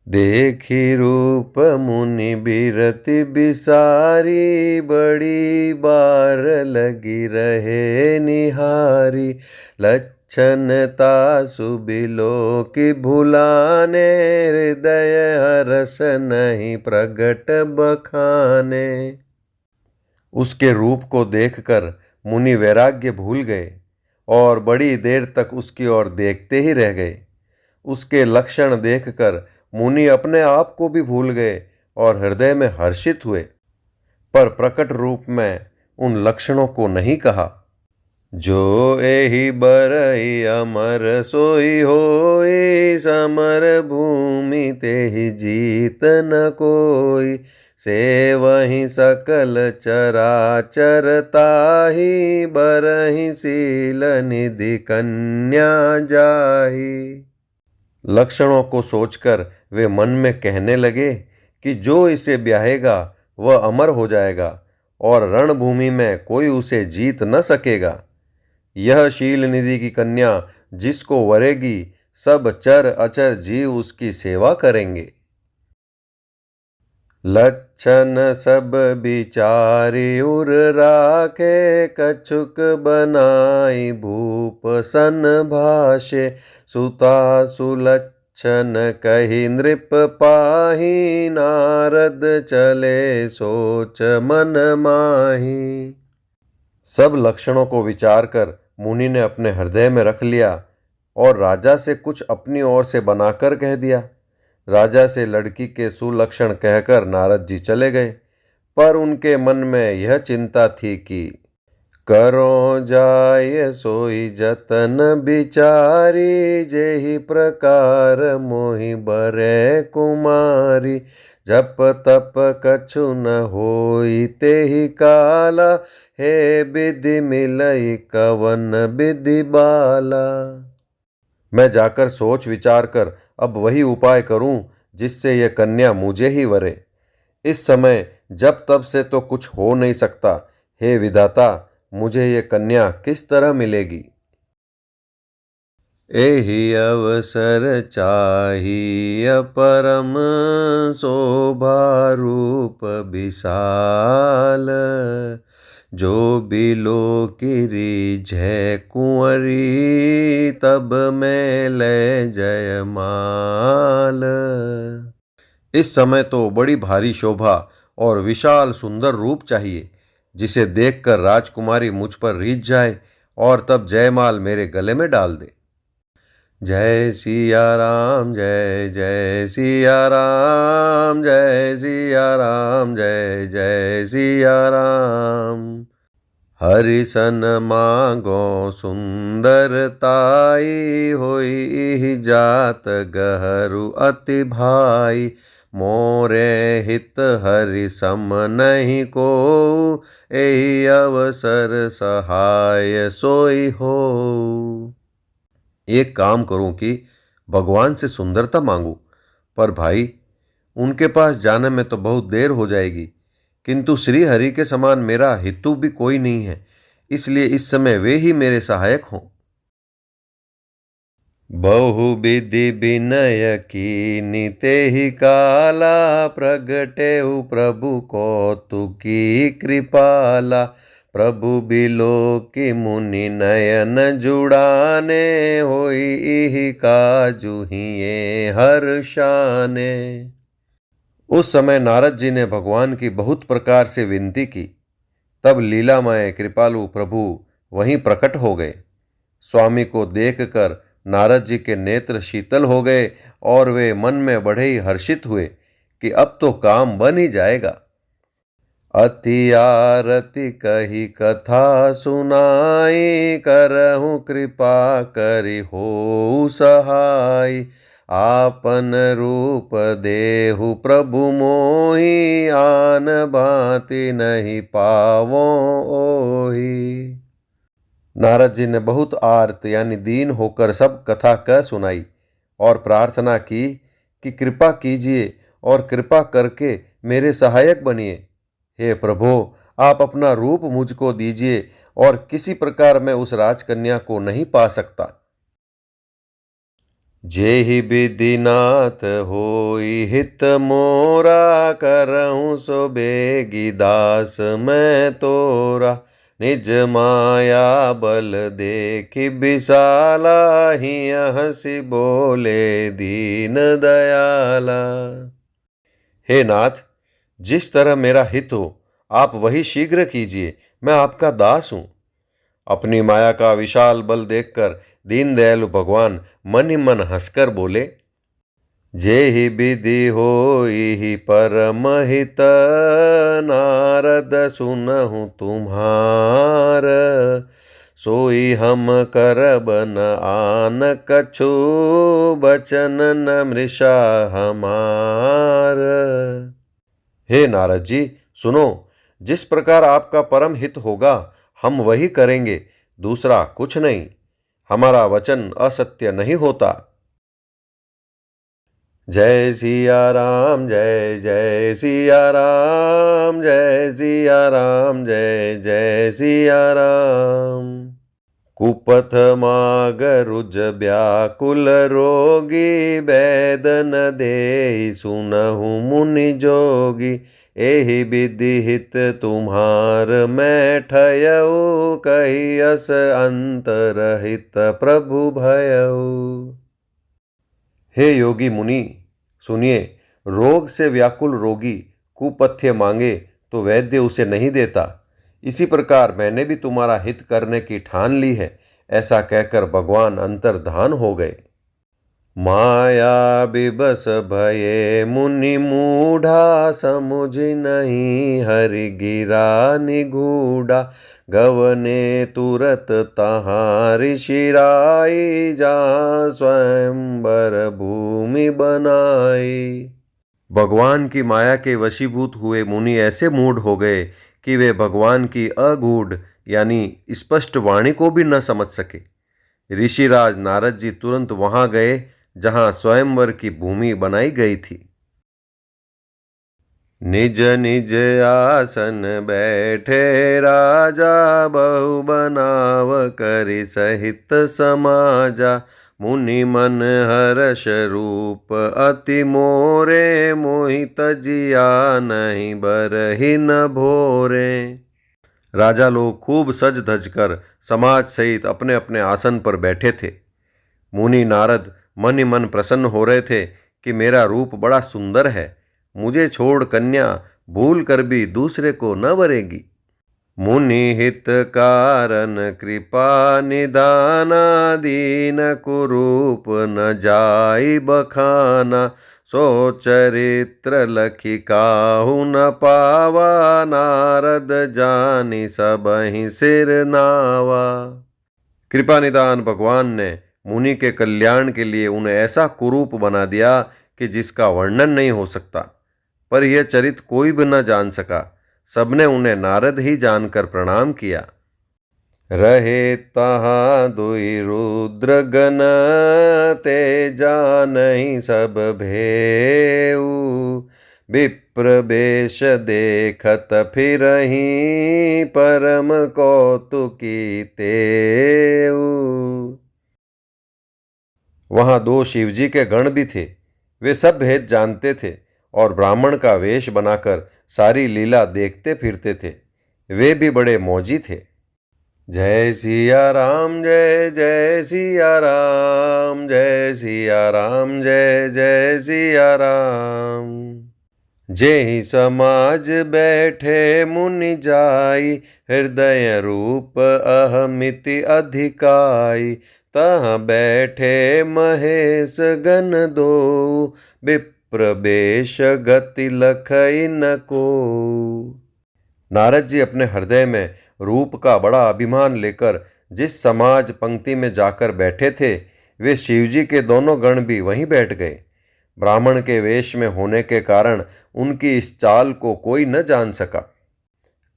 देखी रूप मुनि बिरति बिसारी, बड़ी बार लगी रहे निहारी। लक्षणता सुबिलो की भुलाने, हृदय हरस नहीं प्रगट बखाने। उसके रूप को देखकर मुनि वैराग्य भूल गए और बड़ी देर तक उसकी ओर देखते ही रह गए। उसके लक्षण देखकर मुनि अपने आप को भी भूल गए और हृदय में हर्षित हुए, पर प्रकट रूप में उन लक्षणों को नहीं कहा। जो एहि बरई अमर सोई होई, समर भूमि तेहि जीत न कोई। से वही सकल चराचर ताहि, बरहि सील निधि कन्या जाहि। लक्षणों को सोचकर वे मन में कहने लगे कि जो इसे ब्याहेगा वह अमर हो जाएगा और रणभूमि में कोई उसे जीत न सकेगा। यह शील निधि की कन्या जिसको वरेगी, सब चर अचर जीव उसकी सेवा करेंगे। लक्षण सब बिचारी उर राखे, कछुक बनाई भूप सन भाषे। सुता सुलक्षण कही नृप पाही, नारद चले सोच मन माही। सब लक्षणों को विचार कर मुनि ने अपने हृदय में रख लिया और राजा से कुछ अपनी ओर से बनाकर कह दिया। राजा से लड़की के सुलक्षण कहकर नारद जी चले गए, पर उनके मन में यह चिंता थी कि करो जाय सोई जतन बिचारी, जेहि प्रकार मोहि बरे कुमारी। जप तप कछु न होई तेहि काला, हे विधि मिलई कवन विधि बाला। मैं जाकर सोच विचार कर अब वही उपाय करूं जिससे यह कन्या मुझे ही वरे। इस समय जब तब से तो कुछ हो नहीं सकता। हे विधाता, मुझे ये कन्या किस तरह मिलेगी। एहि अवसर चाहिए परम, शोभा रूप विशाल। जो बिलो किरी जय कुंवरी, तब मैं ले जयमाल। इस समय तो बड़ी भारी शोभा और विशाल सुंदर रूप चाहिए, जिसे देखकर राजकुमारी मुझ पर रीझ जाए और तब जयमाल मेरे गले में डाल दे। जय सिया राम, जय जय सिया राम, जय सिया राम, जय जय सिया राम। हरि सन मांगो सुंदरताई, होई जात गहरू अति भाई। मोरे हित हरि सम नहीं को, एहि अवसर सहाय सोई हो। एक काम करूं कि भगवान से सुंदरता मांगू, पर भाई उनके पास जाने में तो बहुत देर हो जाएगी। किंतु श्री हरि के समान मेरा हितु भी कोई नहीं है, इसलिए इस समय वे ही मेरे सहायक हों। बहुविधि विनय कीनि तेहि काला, प्रगटेउ प्रभु कौतुकी कृपाला। प्रभु बिलोकि मुनि नयन जुड़ाने, होई इहि काजु हिये हर्षाने। उस समय नारद जी ने भगवान की बहुत प्रकार से विनती की। तब लीलामय कृपालु प्रभु वहीं प्रकट हो गए। स्वामी को देखकर नारद जी के नेत्र शीतल हो गए और वे मन में बड़े ही हर्षित हुए कि अब तो काम बन ही जाएगा। अति आरती कही कथा सुनाई, करहु कृपा करि हो सहाय। आपन रूप देहु प्रभु मोहि, आन भांति नहीं पावो ओहि। नारद जी ने बहुत आर्त यानी दीन होकर सब कथा कह सुनाई और प्रार्थना की कि कृपा कीजिए और कृपा करके मेरे सहायक बनिए। हे प्रभो, आप अपना रूप मुझको दीजिए और किसी प्रकार मैं उस राजकन्या को नहीं पा सकता। जेहि विधिनाथ होई हित मोरा, करहूँ सो बेगी दास मैं तोरा। निज माया बल देखि विशाला, हिय हंसी बोले दीन दयाला। हे नाथ, जिस तरह मेरा हित हो आप वही शीघ्र कीजिए, मैं आपका दास हूँ। अपनी माया का विशाल बल देखकर दीन दयालु भगवान मन ही मन हंसकर बोले, जेहि विधि होई परम हित, नारद सुनहु तुम्हार। सोई हम करब न आन कछु, बचन न मृषा हमार। हे नारद जी, सुनो, जिस प्रकार आपका परम हित होगा हम वही करेंगे, दूसरा कुछ नहीं। हमारा वचन असत्य नहीं होता। जय सिया राम, जय जय सिया राम, जय सिया राम, जय जय सिया राम। कुपथ माग रुज व्याकुल रोगी, बैद न देहि सुनहु मुनि जोगी। एहि विधि हित तुम्हार मैं ठयऊ, कही अस अंतरहित प्रभु भयऊ। हे योगी मुनि, सुनिए, रोग से व्याकुल रोगी कुपथ्य मांगे तो वैद्य उसे नहीं देता। इसी प्रकार मैंने भी तुम्हारा हित करने की ठान ली है। ऐसा कहकर भगवान अंतर्धान हो गए। माया बिबस भये मुनि मूढ़ा, समुझ नहीं हरि गिरा निगूढ़ा। गवने तुरत तहाँ ऋषिराई, जहाँ स्वयंवर भूमि बनाई। भगवान की माया के वशीभूत हुए मुनि ऐसे मूढ़ हो गए कि वे भगवान की अगूढ़ यानी स्पष्ट वाणी को भी न समझ सके। ऋषिराज नारद जी तुरंत वहां गए जहां स्वयंवर की भूमि बनाई गई थी। निज निज आसन बैठे राजा, बहु बनाव करि सहित समाजा। मुनि मन हर्ष रूप अति मोरे, मोहि तजिया नहीं बरहि न भोरे। राजा लोग खूब सज धज कर समाज सहित अपने अपने आसन पर बैठे थे। मुनि नारद मन ही मन प्रसन्न हो रहे थे कि मेरा रूप बड़ा सुंदर है, मुझे छोड़ कन्या भूल कर भी दूसरे को न वरेगी। मुनि हित कारण कृपा निदाना, दीन कुरूप न जाई बखाना। सो चरित्र लखी काहू न पावा, नारद जानी सबहि सिर नावा। कृपा निदान भगवान ने मुनि के कल्याण के लिए उन्हें ऐसा कुरूप बना दिया कि जिसका वर्णन नहीं हो सकता, पर यह चरित्र कोई भी न जान सका। सबने उन्हें नारद ही जानकर प्रणाम किया। रहे तहाँ दुई रुद्र गण, ते जानहि सब भेऊ। विप्र बेश देखत फिरहीं, परम कौतुकी तेऊ। वहां 2 शिवजी के गण भी थे। वे सब भेद जानते थे और ब्राह्मण का वेश बनाकर सारी लीला देखते फिरते थे। वे भी बड़े मौजी थे। जय सिया राम जय जय सिया राम, जय सिया राम जय जय सिया राम। जेहि समाज बैठे मुनि जाई, हृदय रूप अहमिति अधिकाई। तहाँ बैठे महेश गण दो, विप्र बेश गति लखई न को। नारद जी अपने हृदय में रूप का बड़ा अभिमान लेकर जिस समाज पंक्ति में जाकर बैठे थे, वे शिवजी के दोनों गण भी वहीं बैठ गए। ब्राह्मण के वेश में होने के कारण उनकी इस चाल को कोई न जान सका।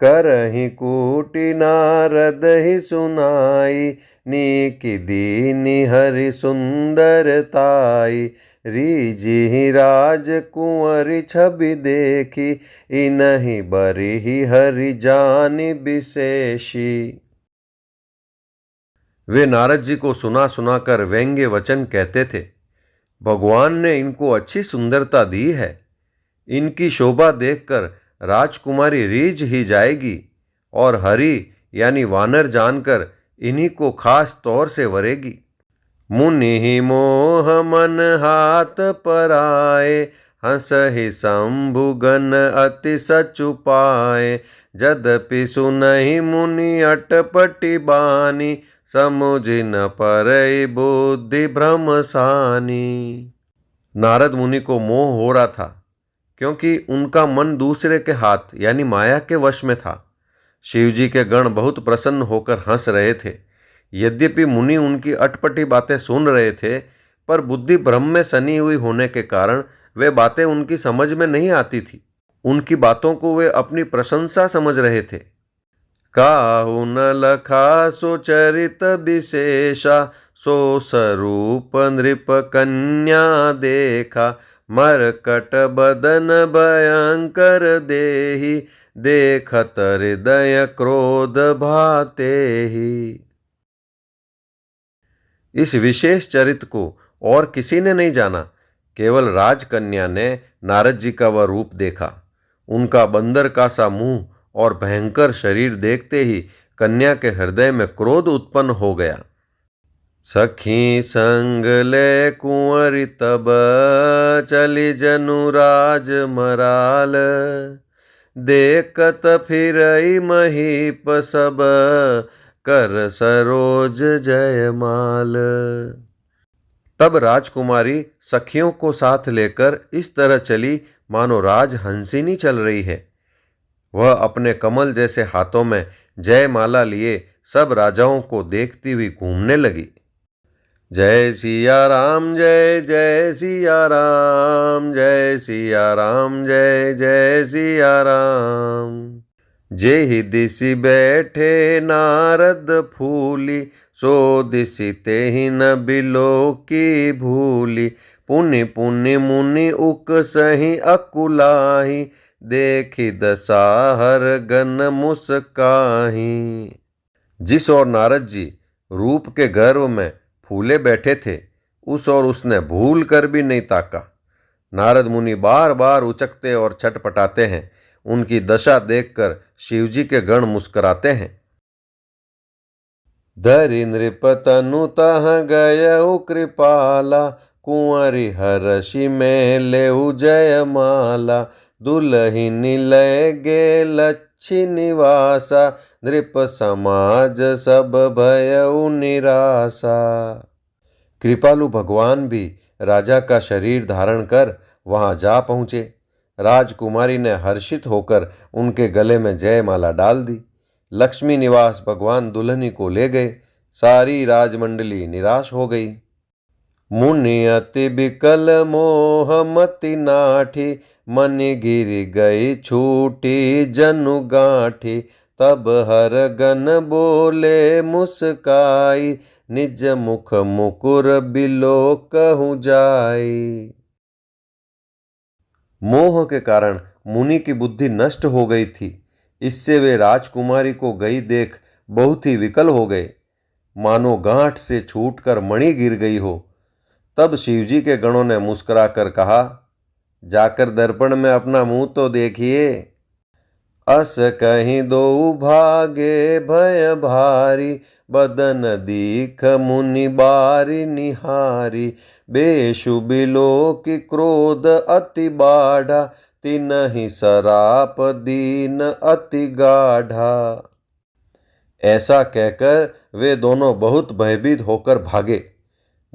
करहि कूटि नारद ही सुनाई, नीकी दीनी हरि सुंदरताई। रीझि राज कुंवरी छवि देखी, इनहि बरिहि हरि जानि विशेषी। वे नारद जी को सुना सुनाकर व्यंग्य वचन कहते थे। भगवान ने इनको अच्छी सुंदरता दी है। इनकी शोभा देखकर राजकुमारी रीझ ही जाएगी और हरि यानी वानर जानकर इन्हीं को खास तौर से वरेगी। मुनि मोह मन हाथ पराए, हंसहि शंभु गण अति सचुपाए। यद्यपि सुनहि मुनि अटपटी बानी, समुझि न परई बुद्धि भ्रम सानी। नारद मुनि को मोह हो रहा था, क्योंकि उनका मन दूसरे के हाथ यानी माया के वश में था। शिवजी के गण बहुत प्रसन्न होकर हंस रहे थे। यद्यपि मुनि उनकी अटपटी बातें सुन रहे थे, पर बुद्धि भ्रम में सनी हुई होने के कारण वे बातें उनकी समझ में नहीं आती थी। उनकी बातों को वे अपनी प्रशंसा समझ रहे थे। काहू न लखा सो चरित विशेषा, सो स्वरूप नृप कन्या देखा। मरकट बदन भयंकर देहि, देखत हृदय क्रोध भातेहि। इस विशेष चरित्र को और किसी ने नहीं जाना, केवल राजकन्या ने नारद जी का वह रूप देखा। उनका बंदर का सा मुंह और भयंकर शरीर देखते ही कन्या के हृदय में क्रोध उत्पन्न हो गया। सखी संग ले कुंवरी तब, चली जनु राज मराल। देखत फिरई महीप सब, कर सरोज जयमाल। तब राजकुमारी सखियों को साथ लेकर इस तरह चली मानो राज हंसिनी चल रही है। वह अपने कमल जैसे हाथों में जयमाला लिए सब राजाओं को देखती हुई घूमने लगी। जय सिया राम जय जय सिया राम, जय सिया राम जय जय सिया राम। जेहि दिशि बैठे नारद फूली, सो दिशि तेहि न बिलो की भूली। पुनि पुनि मुनि उकसहि अकुलाहि, देखि दसाहर गन मुस्काहि। जिस ओर नारद जी रूप के गर्व में फूले बैठे थे, उस ओर उसने भूल कर भी नहीं ताका। नारद मुनि बार बार उचकते और छटपटाते हैं। उनकी दशा देखकर शिवजी के गण मुस्कुराते हैं। धरि नृप तनु तहाँ गयउ कृपाला, कुंवरी हरषि में लेउ जयमाला। दुलहिनी लय गे लच्छी निवासा, नृप समाज सब भयउ निरासा। कृपालु भगवान भी राजा का शरीर धारण कर वहां जा पहुँचे। राजकुमारी ने हर्षित होकर उनके गले में जयमाला डाल दी। लक्ष्मी निवास भगवान दुल्हनी को ले गए। सारी राजमंडली निराश हो गई। मुनि अति बिकल मोह मति नाठी, मन गिर गई छूटी जनु गांठी। तब हर गन बोले मुस्काई, निज मुख मुकुर बिलो कहु जाई। मोह के कारण मुनि की बुद्धि नष्ट हो गई थी। इससे वे राजकुमारी को गई देख बहुत ही विकल हो गए, मानो गांठ से छूटकर मणि गिर गई हो। तब शिवजी के गणों ने मुस्कुराकर कहा, जाकर दर्पण में अपना मुंह तो देखिए। अस कहीं दो भागे भय भारी, बदन दीख मुनि बारी निहारी। बेशु बिलो की क्रोध अति बाढ़ा, तिनहि सराप दीन अति गाढ़ा। ऐसा कहकर वे दोनों बहुत भयभीत होकर भागे।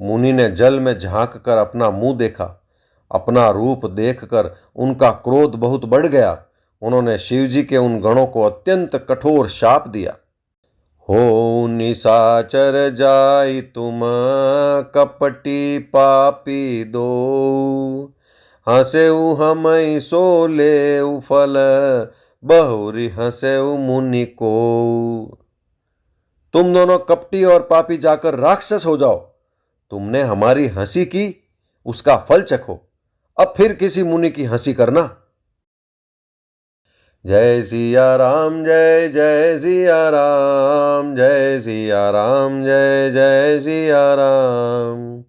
मुनि ने जल में झांक कर अपना मुंह देखा। अपना रूप देखकर उनका क्रोध बहुत बढ़ गया। उन्होंने शिवजी के उन गणों को अत्यंत कठोर शाप दिया। हो निशाचर जाई तुम, कपटी पापी दो। हंसेउ हमई सो लेउ फल, बहुरी हंसेउ मुनि को। तुम दोनों कपटी और पापी जाकर राक्षस हो जाओ। तुमने हमारी हंसी की, उसका फल चखो। अब फिर किसी मुनि की हंसी करना। जय सिया राम जय जय सिया राम, जय सिया राम जय जय सिया राम।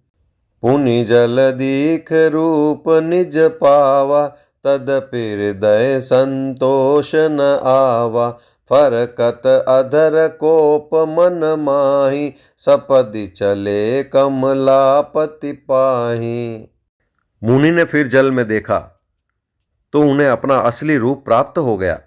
पुनि जल दीख रूप निज पावा, तदपि हृदय संतोष न आवा। फरकत अधर कोप मन माही, सपदि चले कमलापति पाही। मुनि ने फिर जल में देखा तो उन्हें अपना असली रूप प्राप्त हो गया।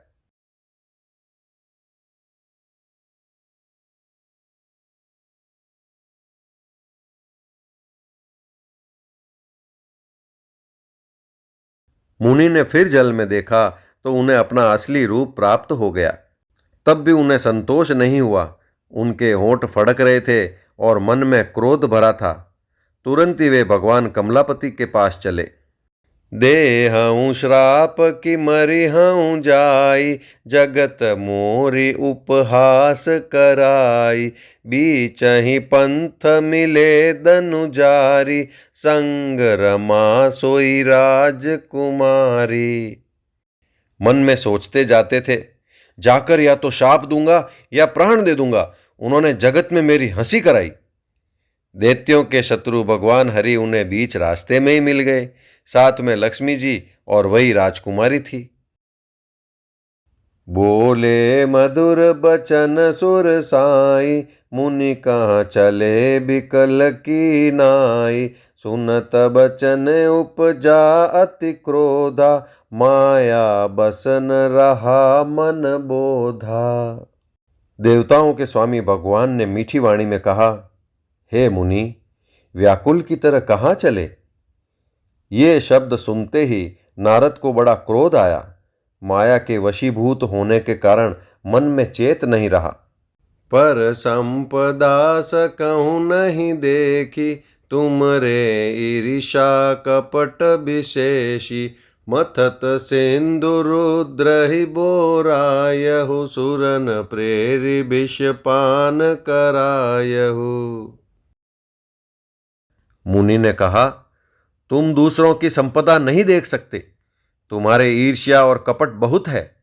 मुनि ने फिर जल में देखा तो उन्हें अपना असली रूप प्राप्त हो गया। तब भी उन्हें संतोष नहीं हुआ। उनके होंठ फड़क रहे थे और मन में क्रोध भरा था। तुरंत ही वे भगवान कमलापति के पास चले। देहऊँ श्राप की मरिहऊँ जाई, जगत मोरी उपहास कराई। बीचहि पंथ मिले दनुजारी, संग रमा सोई राजकुमारी। मन में सोचते जाते थे, जाकर या तो शाप दूंगा या प्राण दे दूंगा। उन्होंने जगत में मेरी हंसी कराई। दैत्यों के शत्रु भगवान हरि उन्हें बीच रास्ते में ही मिल गए। साथ में लक्ष्मी जी और वही राजकुमारी थी। बोले मधुर बचन सुर साई, मुनि कहाँ चले बिकल की नाई। सुनत बचन उपजा अति क्रोधा, माया बसन रहा मन बोधा। देवताओं के स्वामी भगवान ने मीठी वाणी में कहा, हे मुनि, व्याकुल की तरह कहाँ चले। ये शब्द सुनते ही नारद को बड़ा क्रोध आया। माया के वशीभूत होने के कारण मन में चेत नहीं रहा। पर संपदा सकहूँ नहीं देखी, तुम रे ईर्षा कपट विशेषी। मथत सिंधु रुद्र ही बोरायहु, सुरन प्रेरि विष पान करायहु। मुनि ने कहा, तुम दूसरों की संपदा नहीं देख सकते। तुम्हारे ईर्ष्या और कपट बहुत है।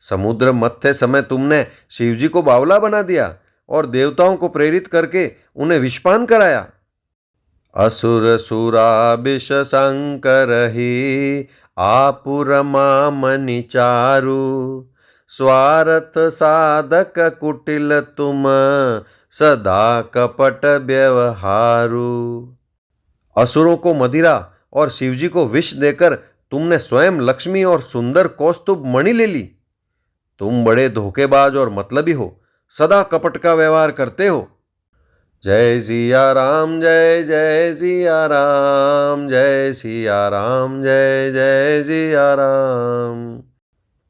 समुद्र मथते समय तुमने शिवजी को बावला बना दिया और देवताओं को प्रेरित करके उन्हें विषपान कराया। असुर सुरा विष शंकर ही, आपुरमा मनि चारु। स्वार्थ साधक कुटिल तुम, सदा कपट व्यवहारु। असुरों को मदिरा और शिवजी को विष देकर तुमने स्वयं लक्ष्मी और सुंदर कौस्तुभ मणि ले ली। तुम बड़े धोखेबाज और मतलबी हो, सदा कपट का व्यवहार करते हो। जय सिया राम जय जय सिया राम, जय सिया राम जय जय सिया राम।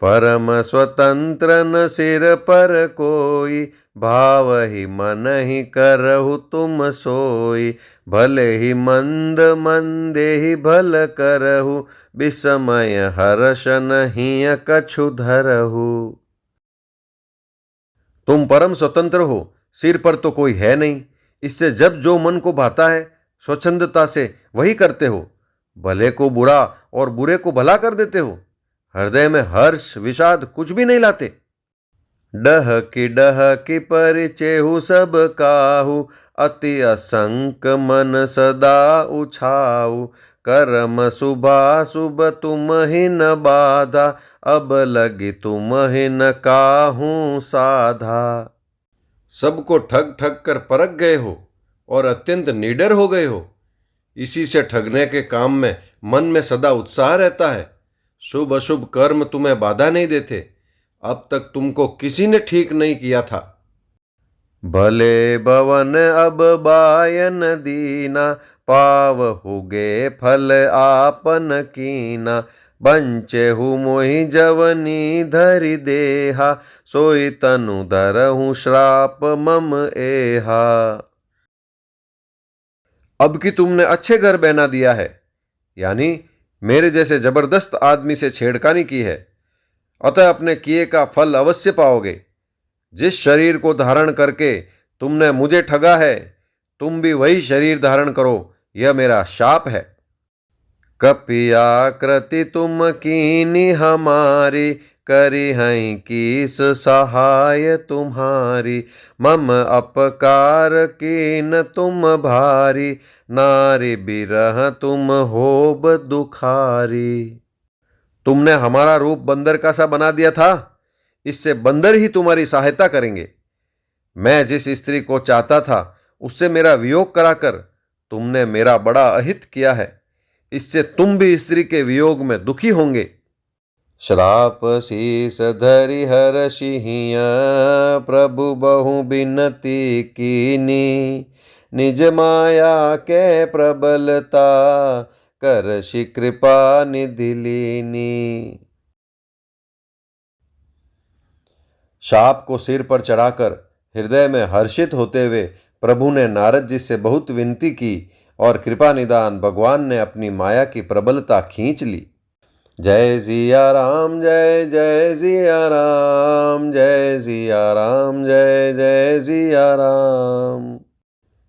परम स्वतंत्र न सिर पर कोई, भाव ही मन ही करहु तुम सोई। भले ही मंद मंदे ही भल करहु, विस्मय हर्ष नहीं कछु धरहु। तुम परम स्वतंत्र हो, सिर पर तो कोई है नहीं। इससे जब जो मन को भाता है स्वच्छंदता से वही करते हो। भले को बुरा और बुरे को भला कर देते हो। हृदय में हर्ष विषाद कुछ भी नहीं लाते। डह की परिचेहु सब काहू, अति असंक मन सदा उछाऊ। कर्म शुभ तुम ही न बाधा, अब लगी तुम ही न काहू साधा। सबको ठग ठग कर परख गए हो और अत्यंत निडर हो गए हो। इसी से ठगने के काम में मन में सदा उत्साह रहता है। शुभ अशुभ कर्म तुम्हें बाधा नहीं देते। अब तक तुमको किसी ने ठीक नहीं किया था। भले भवन अब बायन दीना, पाव हुगे फल आपन कीना। बंचे हूँ मोहि जवनी धरि देहा, सोई तनु धरहूँ श्राप मम एहा। अब कि तुमने अच्छे घर बना दिया है, यानी मेरे जैसे जबरदस्त आदमी से छेड़खानी की है, अतः अपने किए का फल अवश्य पाओगे। जिस शरीर को धारण करके तुमने मुझे ठगा है, तुम भी वही शरीर धारण करो, यह मेरा शाप है। कपियाकृति तुम कीनी हमारी, करी हैं किस सहाय तुम्हारी। मम अपकार कीन तुम भारी, नारी बिरह तुम होब दुखारी। तुमने हमारा रूप बंदर का सा बना दिया था, इससे बंदर ही तुम्हारी सहायता करेंगे। मैं जिस स्त्री को चाहता था उससे मेरा वियोग कराकर तुमने मेरा बड़ा अहित किया है, इससे तुम भी स्त्री के वियोग में दुखी होंगे। श्राप शीस धरि हर सिंह, प्रभु बहु बिनती कीनी। निज माया के प्रबलता, कर शि कृपा निधि लीनी। शाप को सिर पर चढ़ाकर हृदय में हर्षित होते हुए प्रभु ने नारद जी से बहुत विनती की और कृपा निदान भगवान ने अपनी माया की प्रबलता खींच ली। जय सिया राम जय जय सिया राम, जय सिया राम जय जय सिया राम।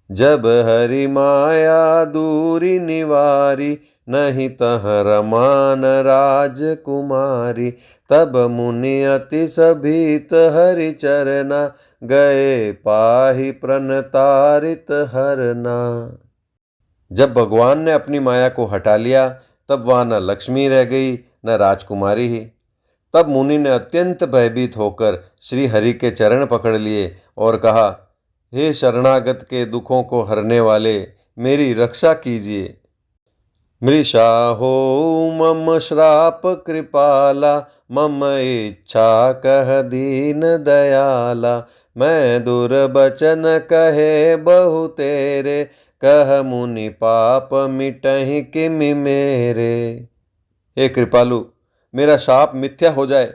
जब हरि माया दूरी निवारी, नहीं तह रमान राजकुमारी। तब मुनि अति सभीत हरि चरना, गए पाहि प्रणतारित हरना। जब भगवान ने अपनी माया को हटा लिया, तब वहाँ न लक्ष्मी रह गई न राजकुमारी ही। तब मुनि ने अत्यंत भयभीत होकर श्री हरि के चरण पकड़ लिए और कहा, हे शरणागत के दुखों को हरने वाले, मेरी रक्षा कीजिए। मृषा हो मम श्राप कृपाला, मम इच्छा कह दीन दयाला। मैं दुर्बचन कहे बहु तेरे, कह मुनि पाप मिटहि किमि मेरे। हे कृपालु, मेरा शाप मिथ्या हो जाए।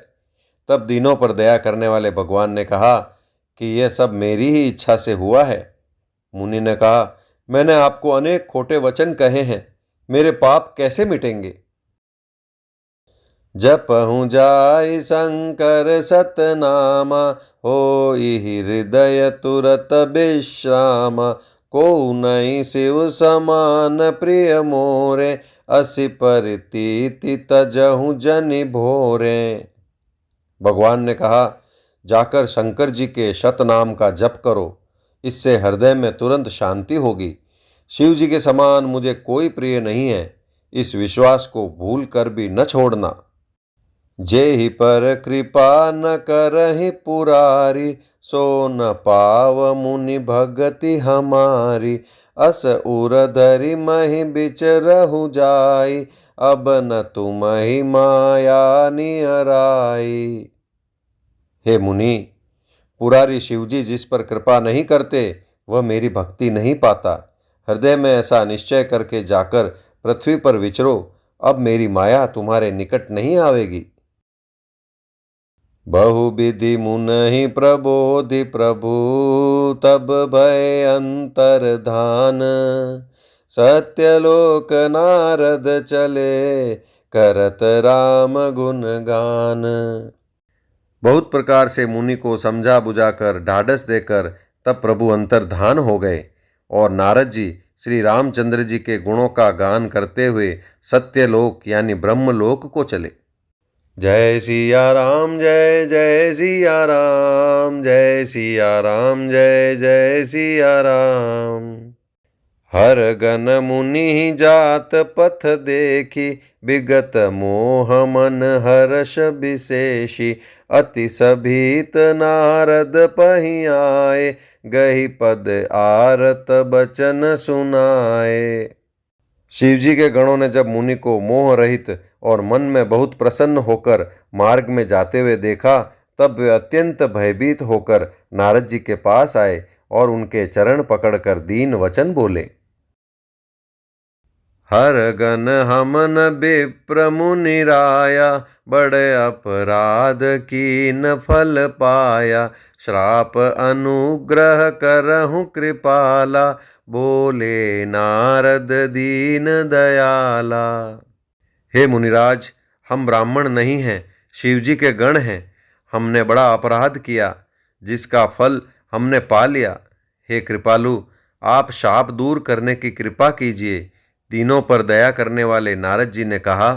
तब दीनों पर दया करने वाले भगवान ने कहा कि यह सब मेरी ही इच्छा से हुआ है। मुनि ने कहा, मैंने आपको अनेक खोटे वचन कहे हैं, मेरे पाप कैसे मिटेंगे। जपहु जाय शंकर सतनामा, होई हृदय तुरत विश्रामा। को नहीं शिव समान प्रिय मोरे, असि परितीति तजहु जनि भोरे। भगवान ने कहा, जाकर शंकर जी के शतनाम का जप करो, इससे हृदय में तुरंत शांति होगी। शिव जी के समान मुझे कोई प्रिय नहीं है, इस विश्वास को भूल कर भी न छोड़ना। जेहि पर कृपा न करहि पुरारी, सो न पाव मुनि भगति हमारी। अस उर धरि महि बिचरहु जाई, अब न तुमहि माया नियराई। हे मुनि, पुरारी शिवजी जिस पर कृपा नहीं करते वह मेरी भक्ति नहीं पाता। हृदय में ऐसा निश्चय करके जाकर पृथ्वी पर विचरो, अब मेरी माया तुम्हारे निकट नहीं आवेगी। बहुविधि मुनहि प्रबोधि प्रभु, तब भय अंतर्धान। सत्यलोक नारद चले, करत राम गुणगान। बहुत प्रकार से मुनि को समझा बुझाकर ढाढ़स देकर तब प्रभु अंतर्धान हो गए और नारद जी श्री रामचंद्र जी के गुणों का गान करते हुए सत्यलोक यानी ब्रह्मलोक को चले। जय सिया राम जय जय सिया राम, जय सिया राम जय जय सिया राम। हर गन मुनि जात पथ देखी, विगत मोह मन हर्ष विशेषी। अति सभीत नारद पहि आए, गहि पद आरत बचन सुनाए। शिवजी के गणों ने जब मुनि को मोह रहित और मन में बहुत प्रसन्न होकर मार्ग में जाते हुए देखा, तब वे अत्यंत भयभीत होकर नारद जी के पास आए और उनके चरण पकड़कर दीन वचन बोले। हर गन हमन विप्र मुनि राया, बड़े अपराध कीन फल पाया। श्राप अनुग्रह करहु कृपाला, बोले नारद दीन दयाला। हे मुनिराज, हम ब्राह्मण नहीं हैं, शिवजी के गण हैं। हमने बड़ा अपराध किया, जिसका फल हमने पा लिया। हे कृपालु, आप शाप दूर करने की कृपा कीजिए। तीनों पर दया करने वाले नारद जी ने कहा,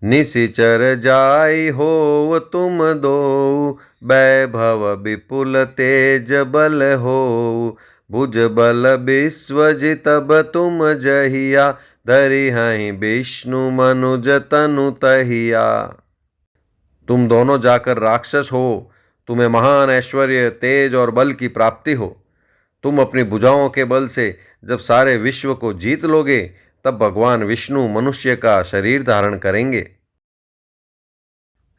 निशिचर जाई हो तुम दो, वैभव विपुल तेज बल हो। भुज बल विश्वजितब तुम जहिया, धरि हहीं विष्णु मनुज तनु तहिया। तुम दोनों जाकर राक्षस हो, तुम्हें महान ऐश्वर्य तेज और बल की प्राप्ति हो। तुम अपनी भुजाओं के बल से जब सारे विश्व को जीत लोगे, तब भगवान विष्णु मनुष्य का शरीर धारण करेंगे।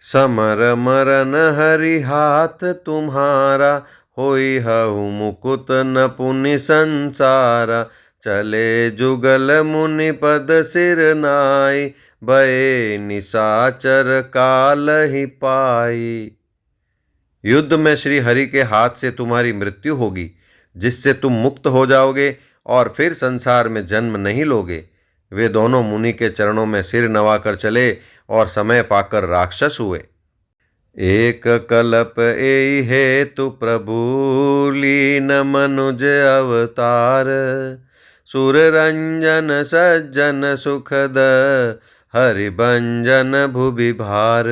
समर मरन हरि हाथ तुम्हारा, होई हऊ मुकुत न पुनि संसारा। चले जुगल मुनि पद सिर नाई, भये निशाचर काल ही पाई। युद्ध में श्री हरि के हाथ से तुम्हारी मृत्यु होगी, जिससे तुम मुक्त हो जाओगे और फिर संसार में जन्म नहीं लोगे। वे दोनों मुनि के चरणों में सिर नवाकर चले और समय पाकर राक्षस हुए। एक कल्प एहि हेतु प्रभु, लीन मनुज अवतार। सुर रंजन सज्जन सुखद, हरि भंजन भुवि भार।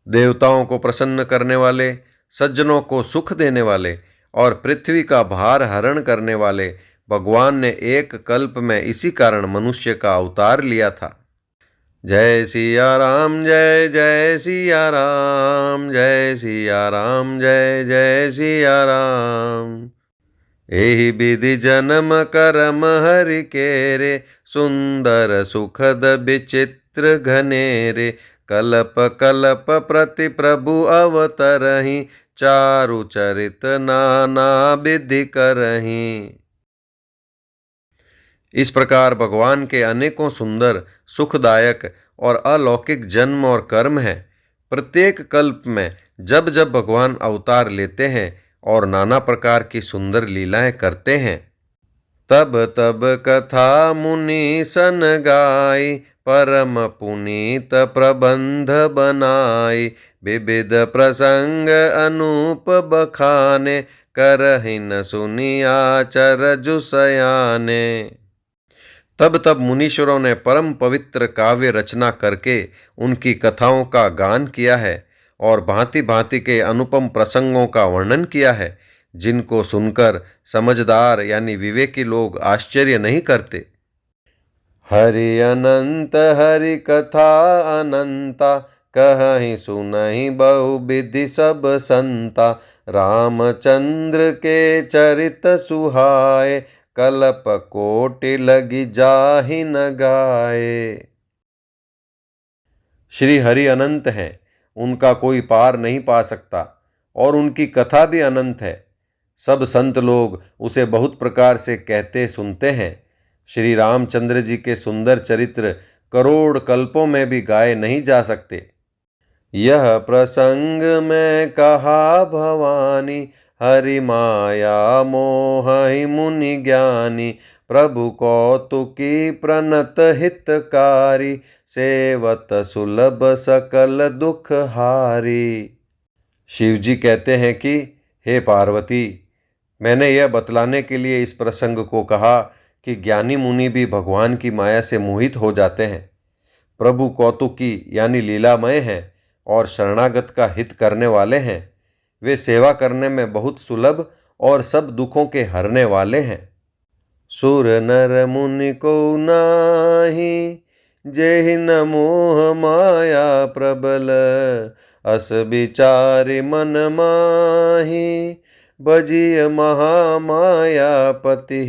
देवताओं को प्रसन्न करने वाले, सज्जनों को सुख देने वाले और पृथ्वी का भार हरण करने वाले भगवान ने एक कल्प में इसी कारण मनुष्य का अवतार लिया था। जय सिया राम जय जय सिया राम, जय सिया राम जय जय सिया राम। एहि विधि जन्म करम हरि केरे, सुंदर सुखद विचित्र घनेरे। कल्प कल्प प्रति प्रभु अवतरहि, चारु चरित नाना विधि करहि। इस प्रकार भगवान के अनेकों सुंदर, सुखदायक और अलौकिक जन्म और कर्म हैं। प्रत्येक कल्प में जब जब भगवान अवतार लेते हैं और नाना प्रकार की सुंदर लीलाएं करते हैं, तब तब कथा मुनि सन गाई। परम पुनीत प्रबंध बनाई, विविध प्रसंग अनूप बखाने। करहि न सुनिया चरजु सयाने। तब तब मुनीश्वरों ने परम पवित्र काव्य रचना करके उनकी कथाओं का गान किया है और भांति भांति के अनुपम प्रसंगों का वर्णन किया है, जिनको सुनकर समझदार यानी विवेकी लोग आश्चर्य नहीं करते। हरि अनंत हरि कथा अनंता, कहहि सुनहि बहु विधि सब संता। रामचंद्र के चरित सुहाए, कल्प कोटि लगी जाहि न गाए। श्री हरि अनंत हैं, उनका कोई पार नहीं पा सकता और उनकी कथा भी अनंत है। सब संत लोग उसे बहुत प्रकार से कहते सुनते हैं। श्री रामचंद्र जी के सुंदर चरित्र करोड़ कल्पों में भी गाए नहीं जा सकते। यह प्रसंग में कहा भवानी, हरि माया मोहि मुनि ज्ञानी। प्रभु कौतुकी प्रणत हितकारी, सेवत सुलभ सकल दुख हारी। शिव जी कहते हैं कि हे पार्वती, मैंने यह बतलाने के लिए इस प्रसंग को कहा कि ज्ञानी मुनि भी भगवान की माया से मोहित हो जाते हैं। प्रभु कौतुकी यानी लीलामय हैं और शरणागत का हित करने वाले हैं। वे सेवा करने में बहुत सुलभ और सब दुखों के हरने वाले हैं। सुर नर मुनि को नाही, जेहि न मोह माया प्रबल, अस विचारि मन माही, भजिय महामायापति।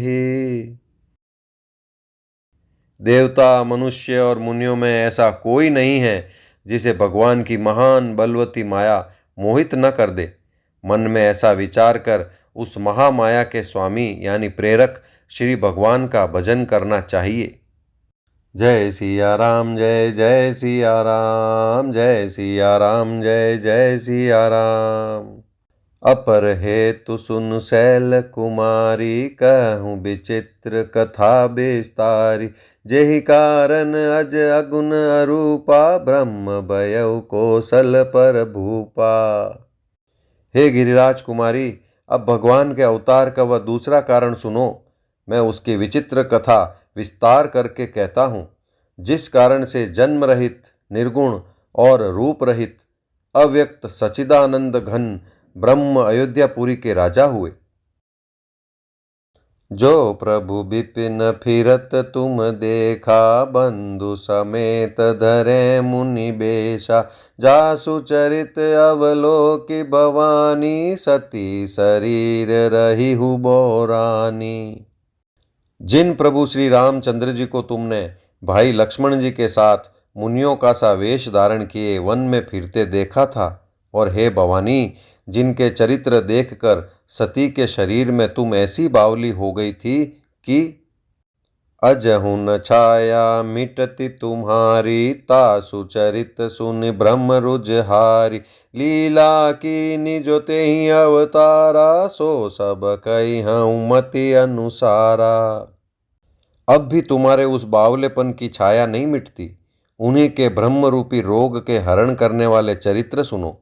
देवता, मनुष्य और मुनियों में ऐसा कोई नहीं है जिसे भगवान की महान बलवती माया मोहित न कर दे। मन में ऐसा विचार कर उस महामाया के स्वामी यानी प्रेरक श्री भगवान का भजन करना चाहिए। जय सिया राम, जय जय सिया राम, जय सिया राम, जय जय सिया राम। अपर हेतु सुन शैल कुमारी, कहूँ विचित्र कथा विस्तारी। जेहि कारण अज अगुन अरूपा, ब्रह्म भयउ कौशल पर भूपा। हे गिरिराज कुमारी, अब भगवान के अवतार का वह दूसरा कारण सुनो। मैं उसकी विचित्र कथा विस्तार करके कहता हूँ, जिस कारण से जन्म रहित, निर्गुण और रूप रहित अव्यक्त सचिदानंद घन ब्रह्म अयोध्यापुरी के राजा हुए। जो प्रभु विपिन फिरत तुम देखा, बंधु समेत धरे मुनि बेशा। जासु चरित अवलोकि भवानी, सती शरीर रही हु बोरानी। जिन प्रभु श्री रामचंद्र जी को तुमने भाई लक्ष्मण जी के साथ मुनियों का सा वेश धारण किए वन में फिरते देखा था, और हे भवानी, जिनके चरित्र देखकर सती के शरीर में तुम ऐसी बावली हो गई थी कि अजहु न छाया मिटती तुम्हारी, तासु चरित सुन ब्रह्म रुझहारी। लीला की निजो तेहि अवतारा, सो सब कहिहउँ मति अनुसारा। अब भी तुम्हारे उस बावलेपन की छाया नहीं मिटती। उन्हीं के ब्रह्म रूपी रोग के हरण करने वाले चरित्र सुनो।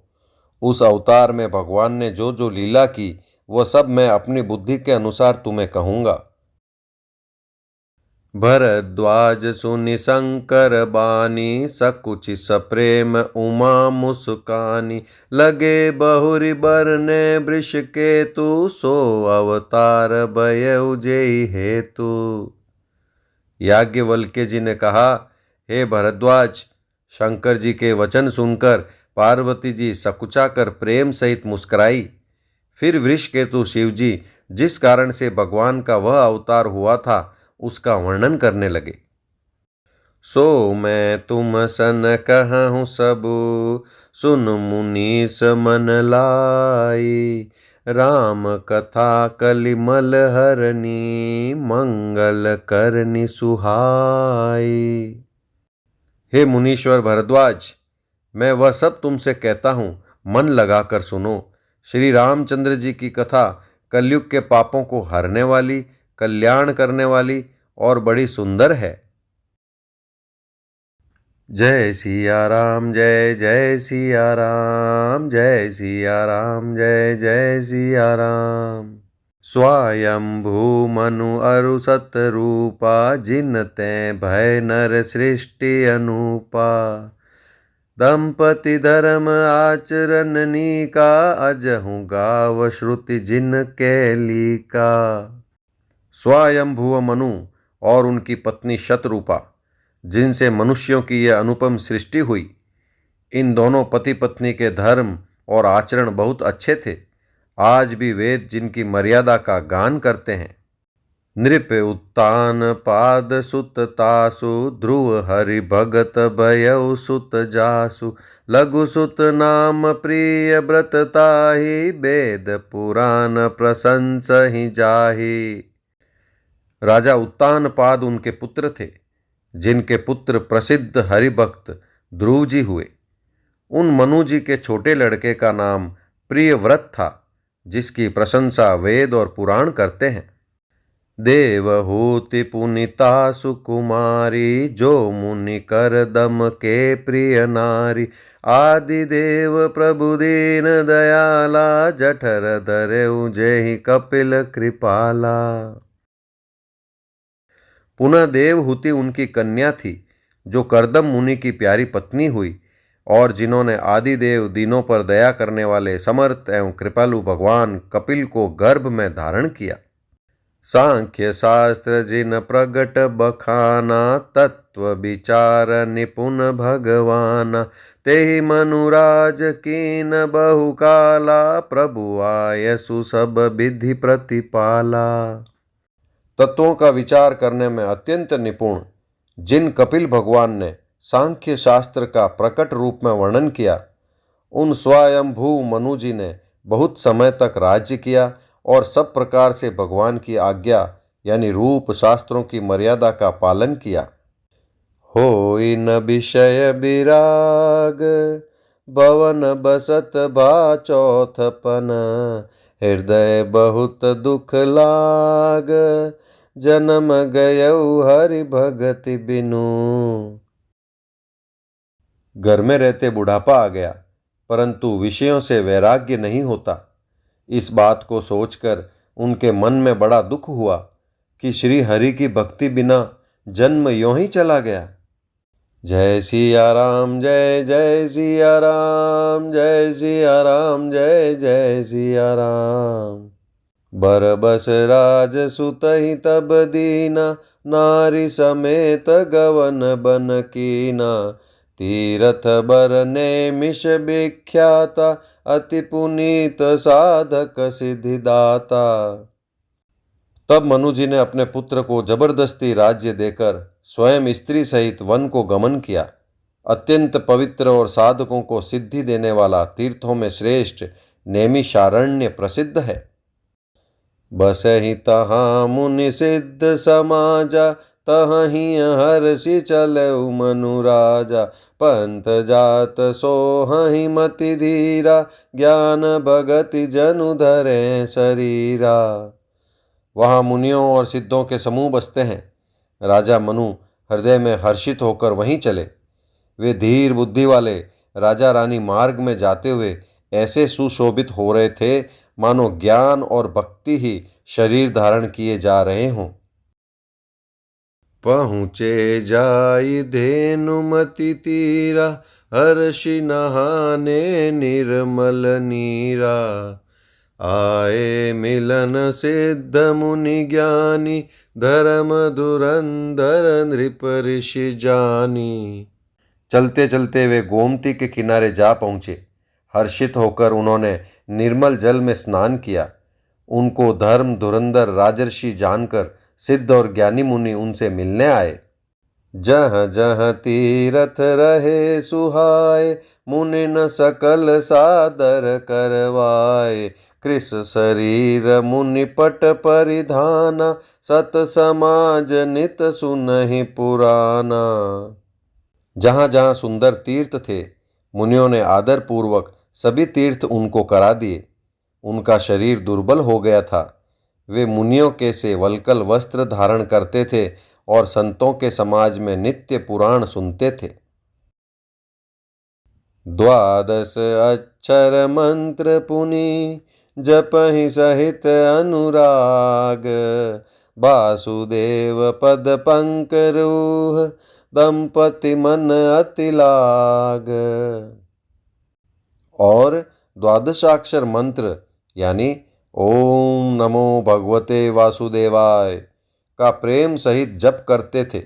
उस अवतार में भगवान ने जो जो लीला की, वह सब मैं अपनी बुद्धि के अनुसार तुम्हें कहूँगा। भरद्वाज सुनि शंकर बानी, सकुचि सप्रेम उमा मुस्कानी। लगे बहुरि बरने वृष केतु, सो अवतार भयउ जेहि हेतु। याज्ञवल्क्य जी ने कहा, हे भरद्वाज, शंकर जी के वचन सुनकर पार्वती जी सकुचा कर प्रेम सहित मुस्कुराई। फिर वृषकेतु शिवजी जिस कारण से भगवान का वह अवतार हुआ था, उसका वर्णन करने लगे। सो मैं तुम सन कहूँ सबु, सुन मुनीस मन लाई। राम कथा कलिमल हरनी, मंगल करनी सुहाई। हे मुनीश्वर भरद्वाज, मैं वह सब तुमसे कहता हूँ, मन लगाकर सुनो। श्री रामचंद्र जी की कथा कलयुग के पापों को हरने वाली, कल्याण करने वाली और बड़ी सुंदर है। जय सिया राम, जय जय सिया राम, जय सिया राम, जय जय सिया राम। स्वयंभू मनु अरु सतरूपा, जिन ते भय नर सृष्टि अनूपा। दंपति धर्म आचरण नीका, अजहु गाव श्रुति जिन कैलिका। स्वयंभुव मनु और उनकी पत्नी शतरूपा, जिनसे मनुष्यों की यह अनुपम सृष्टि हुई, इन दोनों पति पत्नी के धर्म और आचरण बहुत अच्छे थे। आज भी वेद जिनकी मर्यादा का गान करते हैं। नृप उत्तान पाद सुत तासु, ध्रुव हरि भगत भयउ सुत जासु। लघु सुत नाम प्रिय व्रत ताहि, वेद पुराण प्रशंसहि जाहि। राजा उत्तान पाद उनके पुत्र थे, जिनके पुत्र प्रसिद्ध हरिभक्त ध्रुव जी हुए। उन मनु जी के छोटे लड़के का नाम प्रियव्रत था, जिसकी प्रशंसा वेद और पुराण करते हैं। देवहूति पुनीता सुकुमारी, जो मुनि कर दम के प्रिय नारी। आदिदेव प्रभु दीन दयाला, जठर धरे जेहि कपिल कृपाला। पुनः देवहूति उनकी कन्या थी, जो करदम मुनि की प्यारी पत्नी हुई, और जिन्होंने आदिदेव दीनों पर दया करने वाले समर्थ एवं कृपालु भगवान कपिल को गर्भ में धारण किया। सांख्य शास्त्र जिन प्रगट बखाना, तत्व विचार निपुण भगवाना। तेहि मनुराज कीन बहुकाला, प्रभु आयसु सब विधि प्रतिपाला। तत्वों का विचार करने में अत्यंत निपुण जिन कपिल भगवान ने सांख्य शास्त्र का प्रकट रूप में वर्णन किया, उन स्वयंभू मनु जी ने बहुत समय तक राज्य किया और सब प्रकार से भगवान की आज्ञा यानी रूप शास्त्रों की मर्यादा का पालन किया। होई न विषय विराग, भवन बसत भा चौथपन। हृदय बहुत दुख लाग, जन्म गयऊ हरि भगति बिनु। घर में रहते बुढ़ापा आ गया, परंतु विषयों से वैराग्य नहीं होता। इस बात को सोचकर उनके मन में बड़ा दुख हुआ कि श्री हरि की भक्ति बिना जन्म यों ही चला गया। जय सिया राम जय जय सिया राम, जय सिया राम जय जय सिया राम। बरबस राज सुतहि तब दीना, नारी समेत गवन बन कीना। तीरथ बरने मिष विख्याता, अति पुनीत साधक सिद्धिदाता। तब मनु जी ने अपने पुत्र को जबरदस्ती राज्य देकर स्वयं स्त्री सहित वन को गमन किया। अत्यंत पवित्र और साधकों को सिद्धि देने वाला तीर्थों में श्रेष्ठ नैमिषारण्य प्रसिद्ध है। बसहि तहाँ मुनि सिद्ध समाजा, तहीं हर्षि चलऊ मनु राजा। पंथ जात सोहहि मति धीरा, ज्ञान भगति जनु धरे शरीरा। वहाँ मुनियों और सिद्धों के समूह बसते हैं। राजा मनु हृदय में हर्षित होकर वहीं चले। वे धीर बुद्धि वाले राजा रानी मार्ग में जाते हुए ऐसे सुशोभित हो रहे थे मानो ज्ञान और भक्ति ही शरीर धारण किए जा रहे हों। पहुँचे जाई धेनुमति तीरा, हर्षि नहाने निर्मल नीरा। आए मिलन सिद्ध मुनि ज्ञानी, धर्म धुरंधर नृप ऋषि जानी। चलते चलते वे गोमती के किनारे जा पहुँचे। हर्षित होकर उन्होंने निर्मल जल में स्नान किया। उनको धर्म धुरंधर राजर्षि जानकर सिद्ध और ज्ञानी मुनि उनसे मिलने आए। जहाँ जहाँ तीरथ रहे सुहाए, मुनि न सकल सादर करवाए। कृष शरीर मुनि पट परिधाना, सत समाज नित सुनहि पुराना। जहाँ जहाँ सुंदर तीर्थ थे, मुनियों ने आदर पूर्वक सभी तीर्थ उनको करा दिए। उनका शरीर दुर्बल हो गया था। वे मुनियों के से वल्कल वस्त्र धारण करते थे और संतों के समाज में नित्य पुराण सुनते थे। द्वादश अक्षर मंत्र पुनि, जपहि सहित अनुराग। वासुदेव पद पंकरूह, दंपति मन अति लाग। और द्वादशाक्षर मंत्र यानी ओम नमो भगवते वासुदेवाय का प्रेम सहित जप करते थे।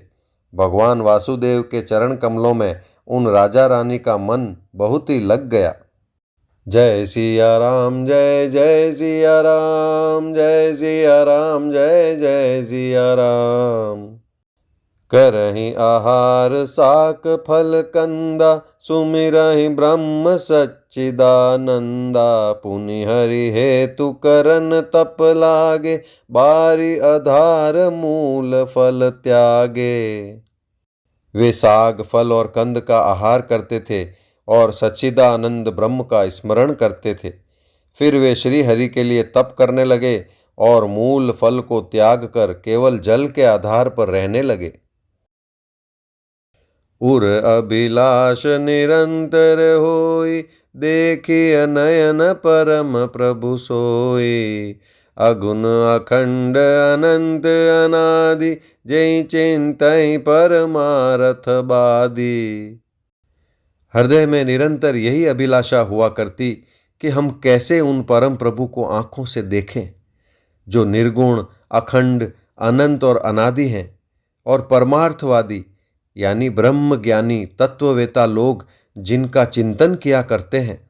भगवान वासुदेव के चरण कमलों में उन राजा रानी का मन बहुत ही लग गया। जय सिया राम जय जय सिया राम, जय सिया राम जय जय सिया राम। करहि आहार साक फल कंदा, सुमिरहि ब्रह्म सच्चिदानंदा। पुनि हरि हेतु करन तप लागे, बारी आधार मूल फल त्यागे। वे साग फल और कंद का आहार करते थे और सच्चिदानंद ब्रह्म का स्मरण करते थे। फिर वे श्री हरि के लिए तप करने लगे और मूल फल को त्याग कर केवल जल के आधार पर रहने लगे। उर अभिलाष निरंतर होई, देखिय नयन परम प्रभु सोई। अगुण अखंड अनंत अनादि, जय चिंतई परमारथ बादी। हृदय में निरंतर यही अभिलाषा हुआ करती कि हम कैसे उन परम प्रभु को आंखों से देखें, जो निर्गुण, अखंड, अनंत और अनादि हैं, और परमार्थवादी यानी ब्रह्म ज्ञानी तत्ववेता लोग जिनका चिंतन किया करते हैं।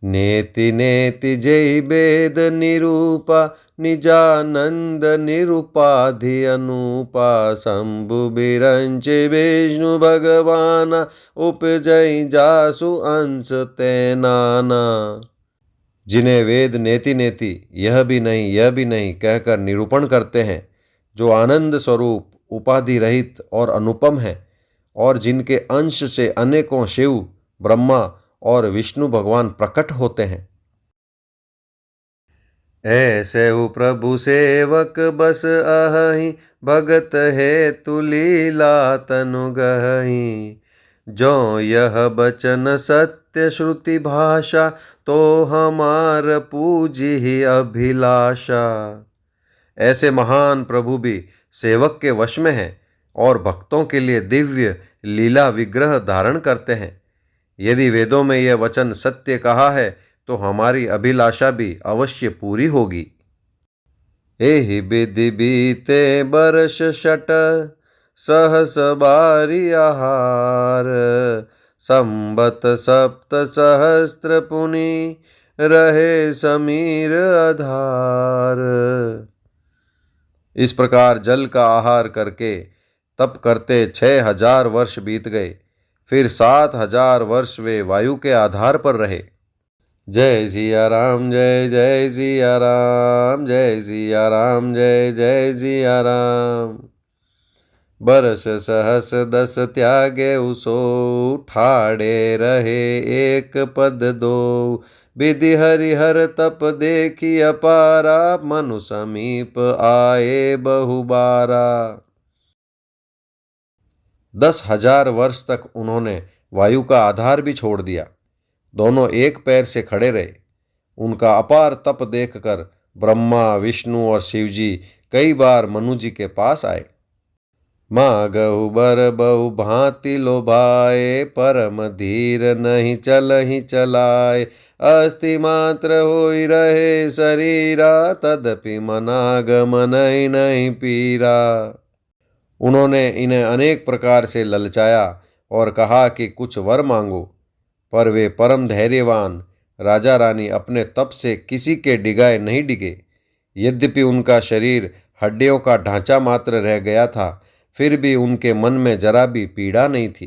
नेति नेति जय वेद निरूपा, निजानंद निरूपाधि अनुपा। शंभु बिरंच विष्णु भगवाना, उपजय जासु अंश तैनाना। जिन्हें वेद नेति नेति यह भी नहीं कहकर निरूपण करते हैं, जो आनंद स्वरूप, उपाधि रहित और अनुपम है, और जिनके अंश से अनेकों शिव, ब्रह्मा और विष्णु भगवान प्रकट होते हैं। ऐसे हु प्रभु सेवक बस अहि, भगत है तुलीला तनु गहि। जो यह बचन सत्य श्रुति भाषा, तो हमार पूजी ही अभिलाषा। ऐसे महान प्रभु भी सेवक के वश में हैं और भक्तों के लिए दिव्य लीला विग्रह धारण करते हैं। यदि वेदों में यह वचन सत्य कहा है, तो हमारी अभिलाषा भी अवश्य पूरी होगी। एहि विधि बीते बरस शट, सहस बारी आहार। संबत सप्त सहस्त्र पुनि, रहे समीर आधार। इस प्रकार जल का आहार करके तप करते 6000 वर्ष बीत गए। फिर 7000 वर्ष वे वायु के आधार पर रहे। जय सिया राम, जय जय सिया राम, जय सिया राम, जय जय सिया राम। बरस सहस 10 त्यागे उसो, ठाड़े रहे एक पद दो। विधि हरिहर तप देखी अपारा, मनु समीप आए बहुबारा। 10,000 वर्ष तक उन्होंने वायु का आधार भी छोड़ दिया। दोनों एक पैर से खड़े रहे। उनका अपार तप देखकर ब्रह्मा, विष्णु और शिवजी कई बार मनु जी के पास आए। मागहु बर बहु भांति लोभाए, परम धीर नहीं चलहि चलाए। अस्थि मात्र होई रहे शरीरा, तदपि मनागम नहीं पीरा। उन्होंने इन्हें अनेक प्रकार से ललचाया और कहा कि कुछ वर मांगो, पर वे परम धैर्यवान राजा रानी अपने तप से किसी के डिगाए नहीं डिगे। यद्यपि उनका शरीर हड्डियों का ढांचा मात्र रह गया था, फिर भी उनके मन में जरा भी पीड़ा नहीं थी।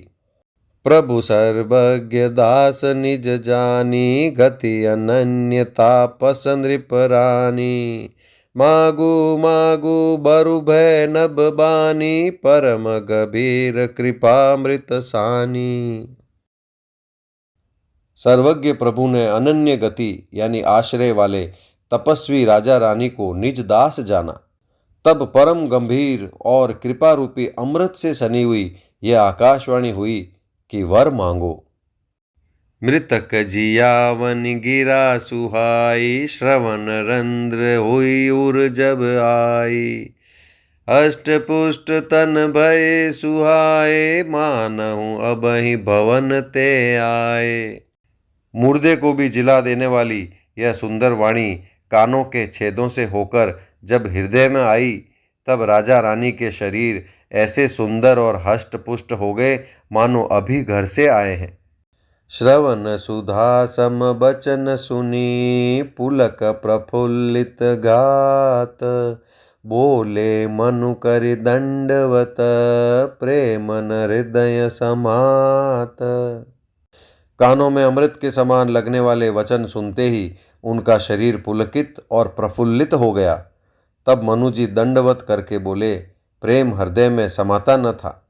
प्रभु सर्वज्ञ दास निज जानी, गति अनन्य तापस नृपरानी। मागु मागु बरु भय नभ बानी, परम गभीर कृपामृत सानी। सर्वज्ञ प्रभु ने अनन्य गति यानी आश्रय वाले तपस्वी राजा रानी को निज दास जाना। तब परम गंभीर और कृपा रूपी अमृत से सनी हुई यह आकाशवाणी हुई कि वर मांगो। मृतक जियावन गिरा सुहाई, श्रवण रंध्र हुई उर जब आई। अष्ट पुष्ट तन भय सुहाए, मानहु अबहि भवन ते आए। मुर्दे को भी जिला देने वाली यह सुंदर वाणी कानों के छेदों से होकर जब हृदय में आई, तब राजा रानी के शरीर ऐसे सुंदर और हष्ट पुष्ट हो गए मानो अभी घर से आए हैं। श्रवण सुधा सम बचन सुनी, पुलक प्रफुल्लित गात। बोले मनु करि दंडवत, प्रेमन हृदय समात। कानों में अमृत के समान लगने वाले वचन सुनते ही उनका शरीर पुलकित और प्रफुल्लित हो गया। तब मनु जी दंडवत करके बोले, प्रेम हृदय में समाता न था।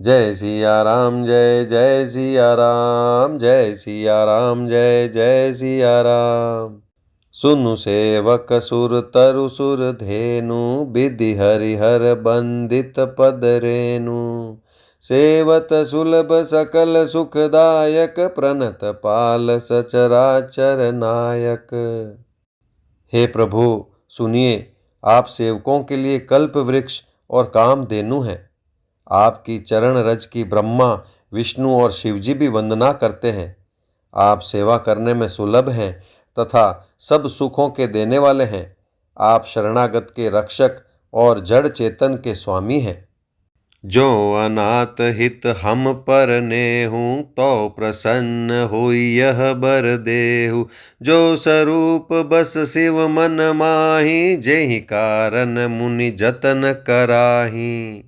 जय सिया राम, जय जय सिया राम, जय सिया राम, जय जय सिया राम। सुनु सेवक सुर तरु सुर धेनु, विधि हरिहर बंदित पद रेनु। सेवत सुलभ सकल सुखदायक, प्रणत पाल सचराचर नायक। हे प्रभु सुनिए, आप सेवकों के लिए कल्प वृक्ष और कामधेनु हैं। आपकी चरण रज की ब्रह्मा विष्णु और शिवजी भी वंदना करते हैं। आप सेवा करने में सुलभ हैं तथा सब सुखों के देने वाले हैं। आप शरणागत के रक्षक और जड़ चेतन के स्वामी हैं। जो अनाथ हित हम पर नेहु, तो प्रसन्न होई यह बर देहु। जो स्वरूप बस शिव मन माही, जेहि कारण मुनि जतन कराही।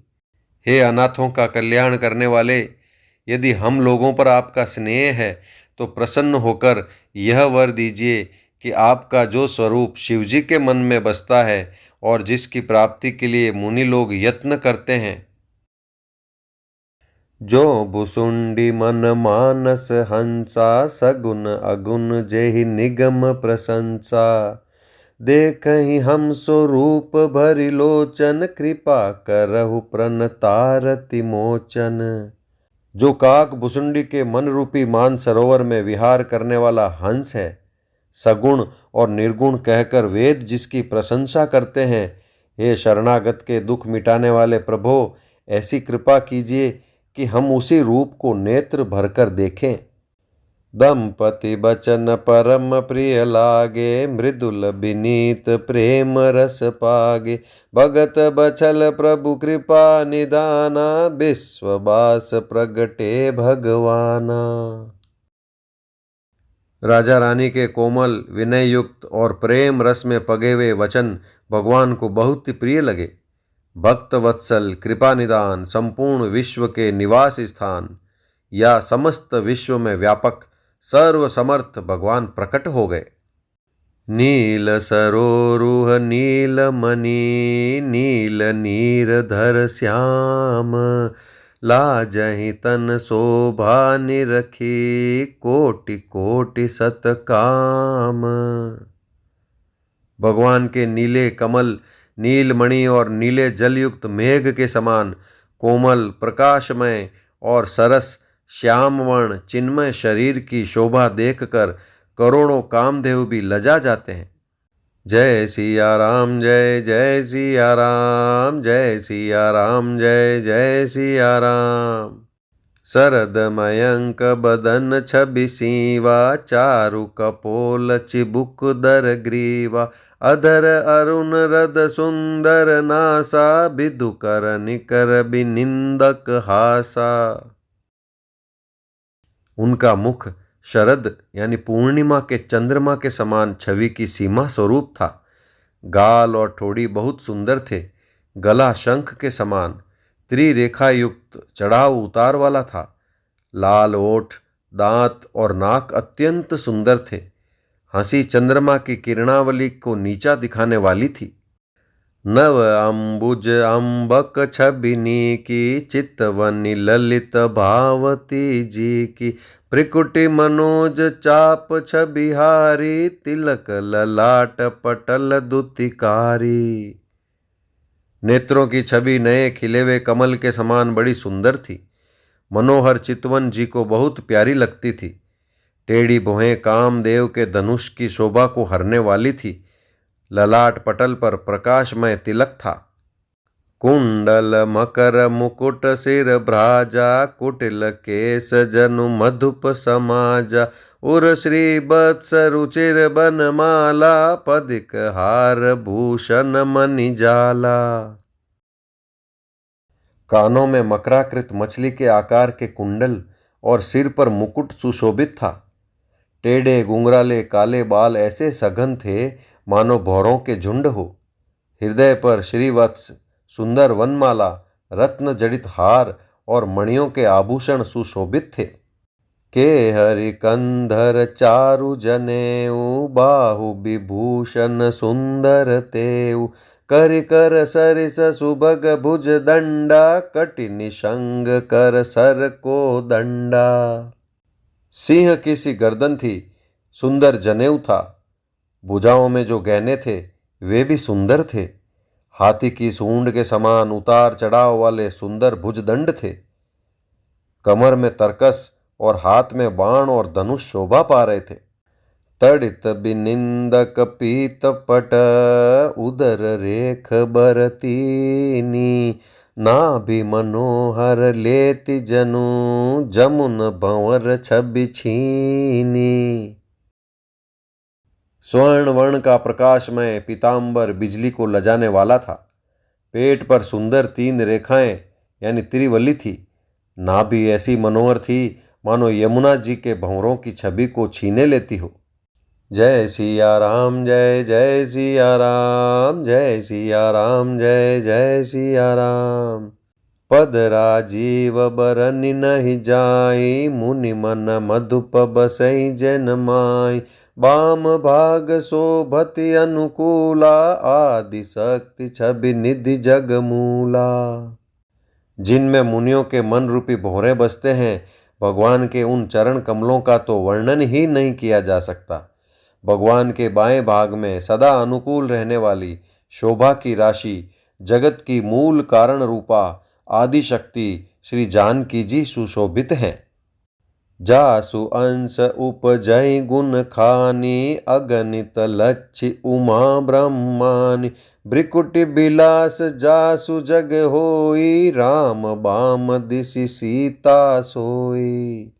हे अनाथों का कल्याण करने वाले, यदि हम लोगों पर आपका स्नेह है तो प्रसन्न होकर यह वर दीजिए कि आपका जो स्वरूप शिवजी के मन में बसता है और जिसकी प्राप्ति के लिए मुनि लोग यत्न करते हैं। जो भुसुंडी मन मानस हंसा, सगुन अगुण जेहि निगम प्रशंसा। देखहि हम स्वरूप भरि लोचन, कृपा करहु प्रणतारति मोचन। जो काक भुसुंडी के मन रूपी मान सरोवर में विहार करने वाला हंस है, सगुण और निर्गुण कहकर वेद जिसकी प्रशंसा करते हैं। हे शरणागत के दुख मिटाने वाले प्रभो, ऐसी कृपा कीजिए कि हम उसी रूप को नेत्र भरकर देखें। दंपति बचन परम प्रिय लागे, मृदुल विनीत प्रेम रस पागे। भगत बछल प्रभु कृपा निदाना, विश्ववास प्रगटे भगवाना। राजा रानी के कोमल विनय युक्त और प्रेम रस में पगे हुए वचन भगवान को बहुत ही प्रिय लगे। भक्त वत्सल, कृपा निदान, संपूर्ण विश्व के निवास स्थान या समस्त विश्व में व्यापक सर्व समर्थ भगवान प्रकट हो गए। नील सरोरुह नील मणि, नील नीरधर श्याम। लाजहि तन शोभा निरखी, कोटि कोटि सतकाम। भगवान के नीले कमल, नीलमणि और नीले जलयुक्त मेघ के समान कोमल, प्रकाशमय और सरस श्यामवर्ण चिन्मय शरीर की शोभा देखकर करोड़ों कामदेव भी लजा जाते हैं। जय सिया राम, जय जय सिया राम, जय सिया राम, जय जय सिया राम। शरद मयंक बदन छवि सीवा, चारु कपोल चिबुक दर ग्रीवा। अधर अरुण रद सुंदर नासा, विदु कर निकर बिनिंदक हासा। उनका मुख शरद यानी पूर्णिमा के चंद्रमा के समान छवि की सीमा स्वरूप था। गाल और ठोड़ी बहुत सुंदर थे। गला शंख के समान त्रिरेखा युक्त चढ़ाव उतार वाला था। लाल ओठ, दांत और नाक अत्यंत सुंदर थे। हंसी चंद्रमा की किरणावली को नीचा दिखाने वाली थी। नव अंबुज अंबक छबिनी की, चितवनी ललित भावती जी की। प्रिकुटि मनोज चाप छबिहारी, तिलक ललाट पटल दुतिकारी। नेत्रों की छवि नए खिले हुए कमल के समान बड़ी सुंदर थी। मनोहर चितवन जी को बहुत प्यारी लगती थी। टेढ़ी भुहें कामदेव के धनुष की शोभा को हरने वाली थी। ललाट पटल पर प्रकाशमय तिलक था। कुंडल मकर मुकुट सिर भ्राजा, कुटिल केस जनु मधुप समाजा। उर श्री बत्स रुचिर बनमाला, पदिक हार भूषण मणि जाला। कानों में मकराकृत मछली के आकार के कुंडल और सिर पर मुकुट सुशोभित था। टेढ़े घुंघराले काले बाल ऐसे सघन थे मानो भौरों के झुंड हो। हृदय पर श्रीवत्स, सुंदर वनमाला, रत्न जड़ित हार और मणियों के आभूषण सुशोभित थे। के हरि कंधर चारु जनेऊ, बाहु विभूषण सुंदर तेऊ। कर कर सरिस सुभग भुज दंडा, कटि निशंग कर सर को दंडा। सिंह की सी गर्दन थी, सुंदर जनेऊ था। भुजाओं में जो गहने थे वे भी सुंदर थे। हाथी की सूंड के समान उतार चढ़ाव वाले सुंदर भुजदंड थे। कमर में तरकस और हाथ में बाण और धनुष शोभा पा रहे थे। तड़ित बिनिंदक पीत पट उदर रेख बरतीनी, नाभि मनोहर लेति जनु जमुन भंवर छवि छीनी। स्वर्ण वर्ण का प्रकाशमय पीतांबर बिजली को लजाने वाला था। पेट पर सुंदर 3 रेखाएं यानी त्रिवली थी। नाभि ऐसी मनोहर थी मानो यमुना जी के भंवरों की छवि को छीने लेती हो। जय सिया राम जय जय सिया राम, जय सिया राम जय जय सिया राम। पद राजीव बरनि नहीं जाई, मुनि मन मधुप बसई जन माई। बाम भाग शोभति अनुकूला, आदि शक्ति छवि निधि जग मूला। जिनमें मुनियों के मन रूपी भौरे बसते हैं, भगवान के उन चरण कमलों का तो वर्णन ही नहीं किया जा सकता। भगवान के बाएं भाग में सदा अनुकूल रहने वाली शोभा की राशि, जगत की मूल कारण रूपा आदि शक्ति श्री जानकी जी सुशोभित हैं। जासु अंश उपजय गुण खानी, अगणित लक्ष्य उमा ब्रह्मानी। भ्रिकुटि बिलास जासु जग होई, राम बाम दिशि सीता सोई।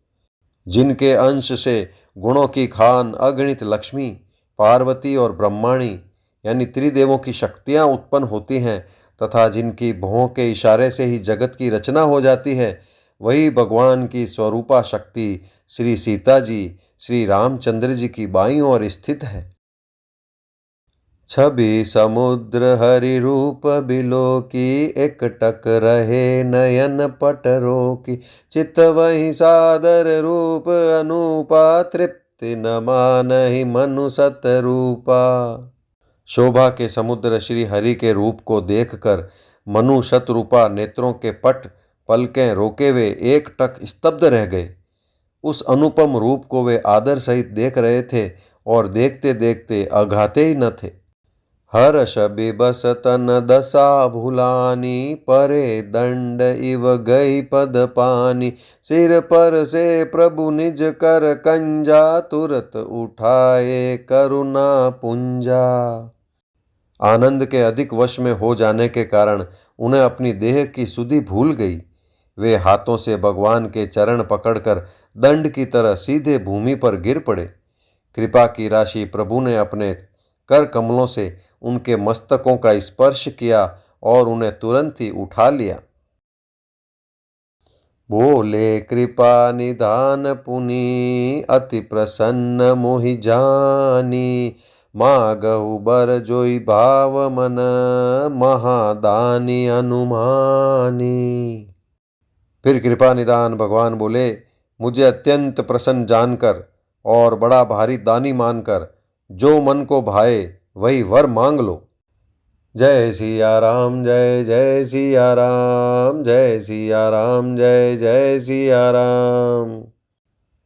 जिनके अंश से गुणों की खान अगणित लक्ष्मी, पार्वती और ब्रह्माणी यानी त्रिदेवों की शक्तियां उत्पन्न होती हैं तथा जिनकी भौं के इशारे से ही जगत की रचना हो जाती है, वही भगवान की स्वरूपा शक्ति श्री सीता जी श्री रामचंद्र जी की बाईं ओर स्थित है। छवि समुद्र हरि रूप बिलो की, एक टक रहे नयन पटरो की। चित वही सादर रूप अनुपा, तृप्ति न मानहि मनु सत रूपा। शोभा के समुद्र श्री हरि के रूप को देखकर मनु शतरूपा नेत्रों के पट पलकें रोके वे एक टक स्तब्ध रह गए। उस अनुपम रूप को वे आदर सहित देख रहे थे और देखते देखते अघाते ही न थे। हर्ष बिबस तन दशा भुलानी, परे दंड इव गई पद पानी। सिर पर से प्रभु निज कर कंजा, तुरत उठाए करुणा पुंजा। आनंद के अधिक वश में हो जाने के कारण उन्हें अपनी देह की सुधि भूल गई। वे हाथों से भगवान के चरण पकड़कर दंड की तरह सीधे भूमि पर गिर पड़े। कृपा की राशि प्रभु ने अपने कर कमलों से उनके मस्तकों का स्पर्श किया और उन्हें तुरंत ही उठा लिया। बोले कृपा निधान पुनि, अति प्रसन्न मोहि जानी। मागहु बर जोई भाव मन, महादानी अनुमानी। फिर कृपा निदान भगवान बोले, मुझे अत्यंत प्रसन्न जानकर और बड़ा भारी दानी मानकर जो मन को भाए वही वर मांग लो। जय सिया राम जय जय सिया राम, जय सिया राम जय जय सिया राम।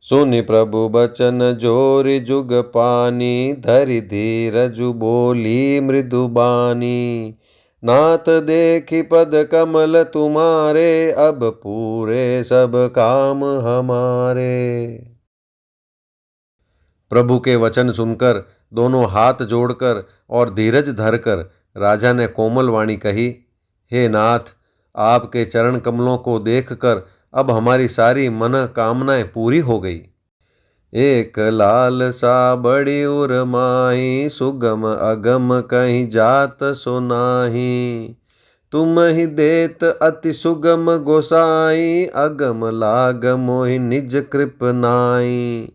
सुनि प्रभु बचन जोरि जुग पानी, धरि धीरजु बोली मृदु बानी। नाथ देखि पद कमल तुम्हारे, अब पूरे सब काम हमारे। प्रभु के वचन सुनकर दोनों हाथ जोड़कर और धीरज धरकर राजा ने कोमल वाणी कही, हे नाथ, आपके चरण कमलों को देखकर अब हमारी सारी मन कामनाएं पूरी हो गई। एक लाल सा बड़ी उर माही, सुगम अगम कहीं जात सुनाही। तुम ही देत अति सुगम गोसाई, अगम लाग मोहि निज कृप नाई।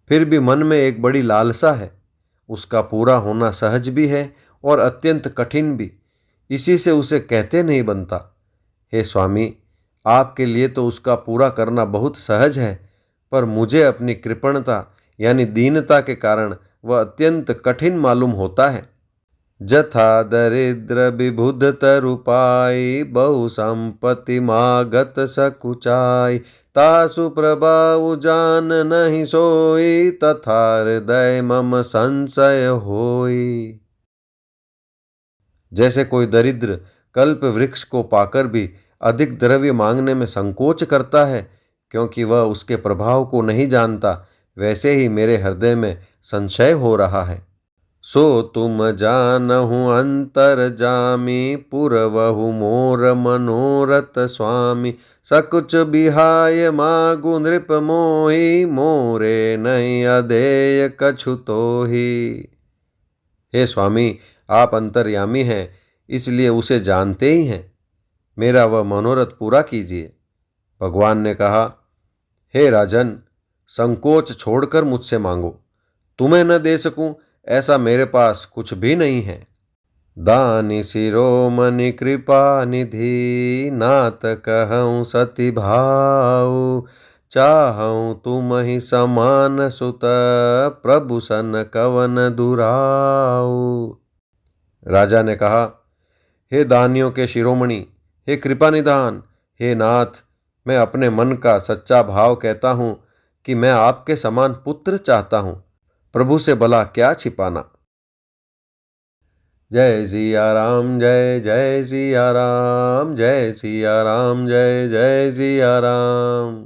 फिर भी मन में एक बड़ी लालसा है, उसका पूरा होना सहज भी है और अत्यंत कठिन भी, इसी से उसे कहते नहीं बनता। हे स्वामी, आपके लिए तो उसका पूरा करना बहुत सहज है, पर मुझे अपनी कृपणता यानी दीनता के कारण वह अत्यंत कठिन मालूम होता है। जथा दरिद्र विबुध तरुपाई, बहु संपत्ति मागत सकुचाई। तासु प्रभाव जान नहीं सोई, तथा हृदय मम संशय होई। जैसे कोई दरिद्र कल्प वृक्ष को पाकर भी अधिक द्रव्य मांगने में संकोच करता है, क्योंकि वह उसके प्रभाव को नहीं जानता, वैसे ही मेरे हृदय में संशय हो रहा है। सो तुम जानहु अंतर जामी, पुरवहु मोर मनोरथ स्वामी। सकुच बिहाय मागु नृप मोहि, मोरे नहीं अधेय कछु तोहि। हे स्वामी, आप अंतर्यामी हैं, इसलिए उसे जानते ही हैं। मेरा वह मनोरथ पूरा कीजिए। भगवान ने कहा, हे राजन, संकोच छोड़कर मुझसे मांगो। तुम्हें न दे सकूं ऐसा मेरे पास कुछ भी नहीं है। दानी शिरोमणि कृपा निधि, नात कहूँ सति भाऊ। चाहूँ तुम ही समान सुत, प्रभु सन कवन दुराऊ। राजा ने कहा, हे दानियों के शिरोमणि, हे कृपा निधान, हे नाथ, मैं अपने मन का सच्चा भाव कहता हूँ कि मैं आपके समान पुत्र चाहता हूँ। प्रभु से भला क्या छिपाना। जय सिया राम, जय जय सिया राम, जय सिया राम, जय जय सिया राम।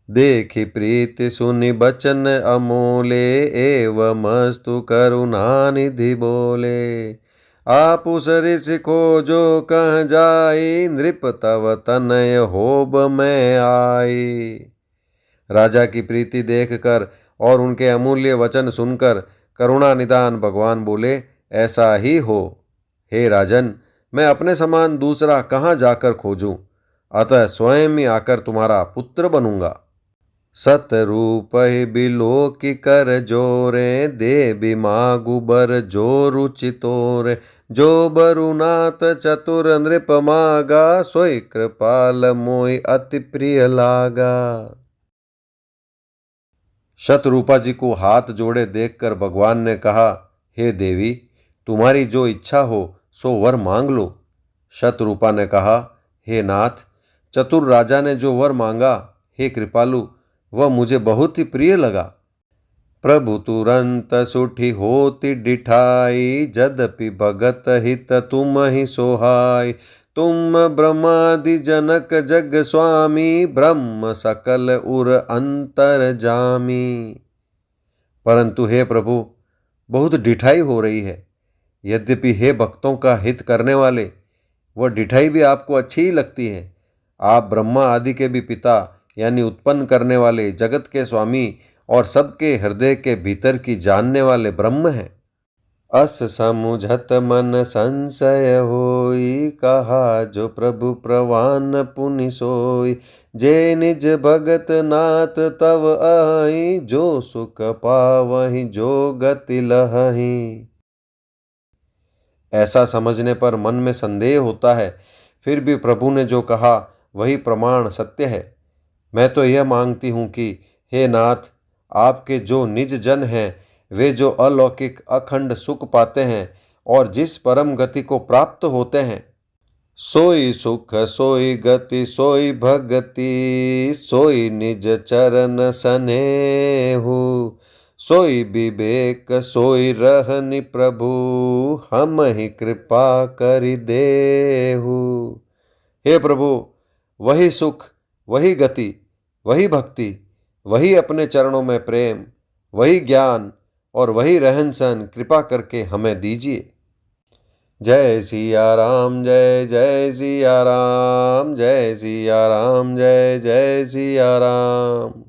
देखी प्रीति सुनि बचन अमोले, एवमस्तु करुणा निधि बोले। आप सरिस खोजो कह जाई, नृप तव तनय होब मैं आई। राजा की प्रीति देखकर और उनके अमूल्य वचन सुनकर करुणा निदान भगवान बोले, ऐसा ही हो। हे राजन, मैं अपने समान दूसरा कहाँ जाकर खोजूं, अतः स्वयं ही आकर तुम्हारा पुत्र बनूंगा। सतरूप बिलो की कर जोरे, देवी मागु बर जो रुचि तोरे। जो बरुनाथ चतुर नृप मागा, सोई कृपाल मोहि अति प्रिय लागा। शतरूपा जी को हाथ जोड़े देखकर भगवान ने कहा, हे देवी, तुम्हारी जो इच्छा हो सो वर मांग लो। शतरूपा ने कहा, हे नाथ, चतुर राजा ने जो वर मांगा, हे कृपालु, वह मुझे बहुत ही प्रिय लगा। प्रभु तुरंत सुठी होती डिठाई, जदपि भगत हित तुम ही सोहाय। तुम ब्रह्मादि जनक जग स्वामी, ब्रह्म सकल उर अंतर जामी। परंतु हे प्रभु, बहुत डिठाई हो रही है। यद्यपि हे भक्तों का हित करने वाले, वह डिठाई भी आपको अच्छी ही लगती है। आप ब्रह्मा आदि के भी पिता यानी उत्पन्न करने वाले, जगत के स्वामी और सबके हृदय के भीतर की जानने वाले ब्रह्म हैं। अस समुझत मन संशय होई, कहा जो प्रभु प्रवान पुनि सोई। जे निज भगत नाथ तव आई, जो सुख पावहि जो गति लहहि। ऐसा समझने पर मन में संदेह होता है, फिर भी प्रभु ने जो कहा वही प्रमाण सत्य है। मैं तो यह मांगती हूँ कि हे नाथ, आपके जो निज जन हैं, वे जो अलौकिक अखंड सुख पाते हैं और जिस परम गति को प्राप्त होते हैं, सोई सुख सोई गति सोई भगति, सोई निज चरण सनेहु। सोई विवेक सोई रहनि प्रभु, हम ही कृपा करि देहु। हे प्रभु, वही सुख, वही गति, वही भक्ति, वही अपने चरणों में प्रेम, वही ज्ञान और वही रहन सहन कृपा करके हमें दीजिए। जय सिया राम, जय जय सिया राम, जय सिया राम, जय जय सिया राम।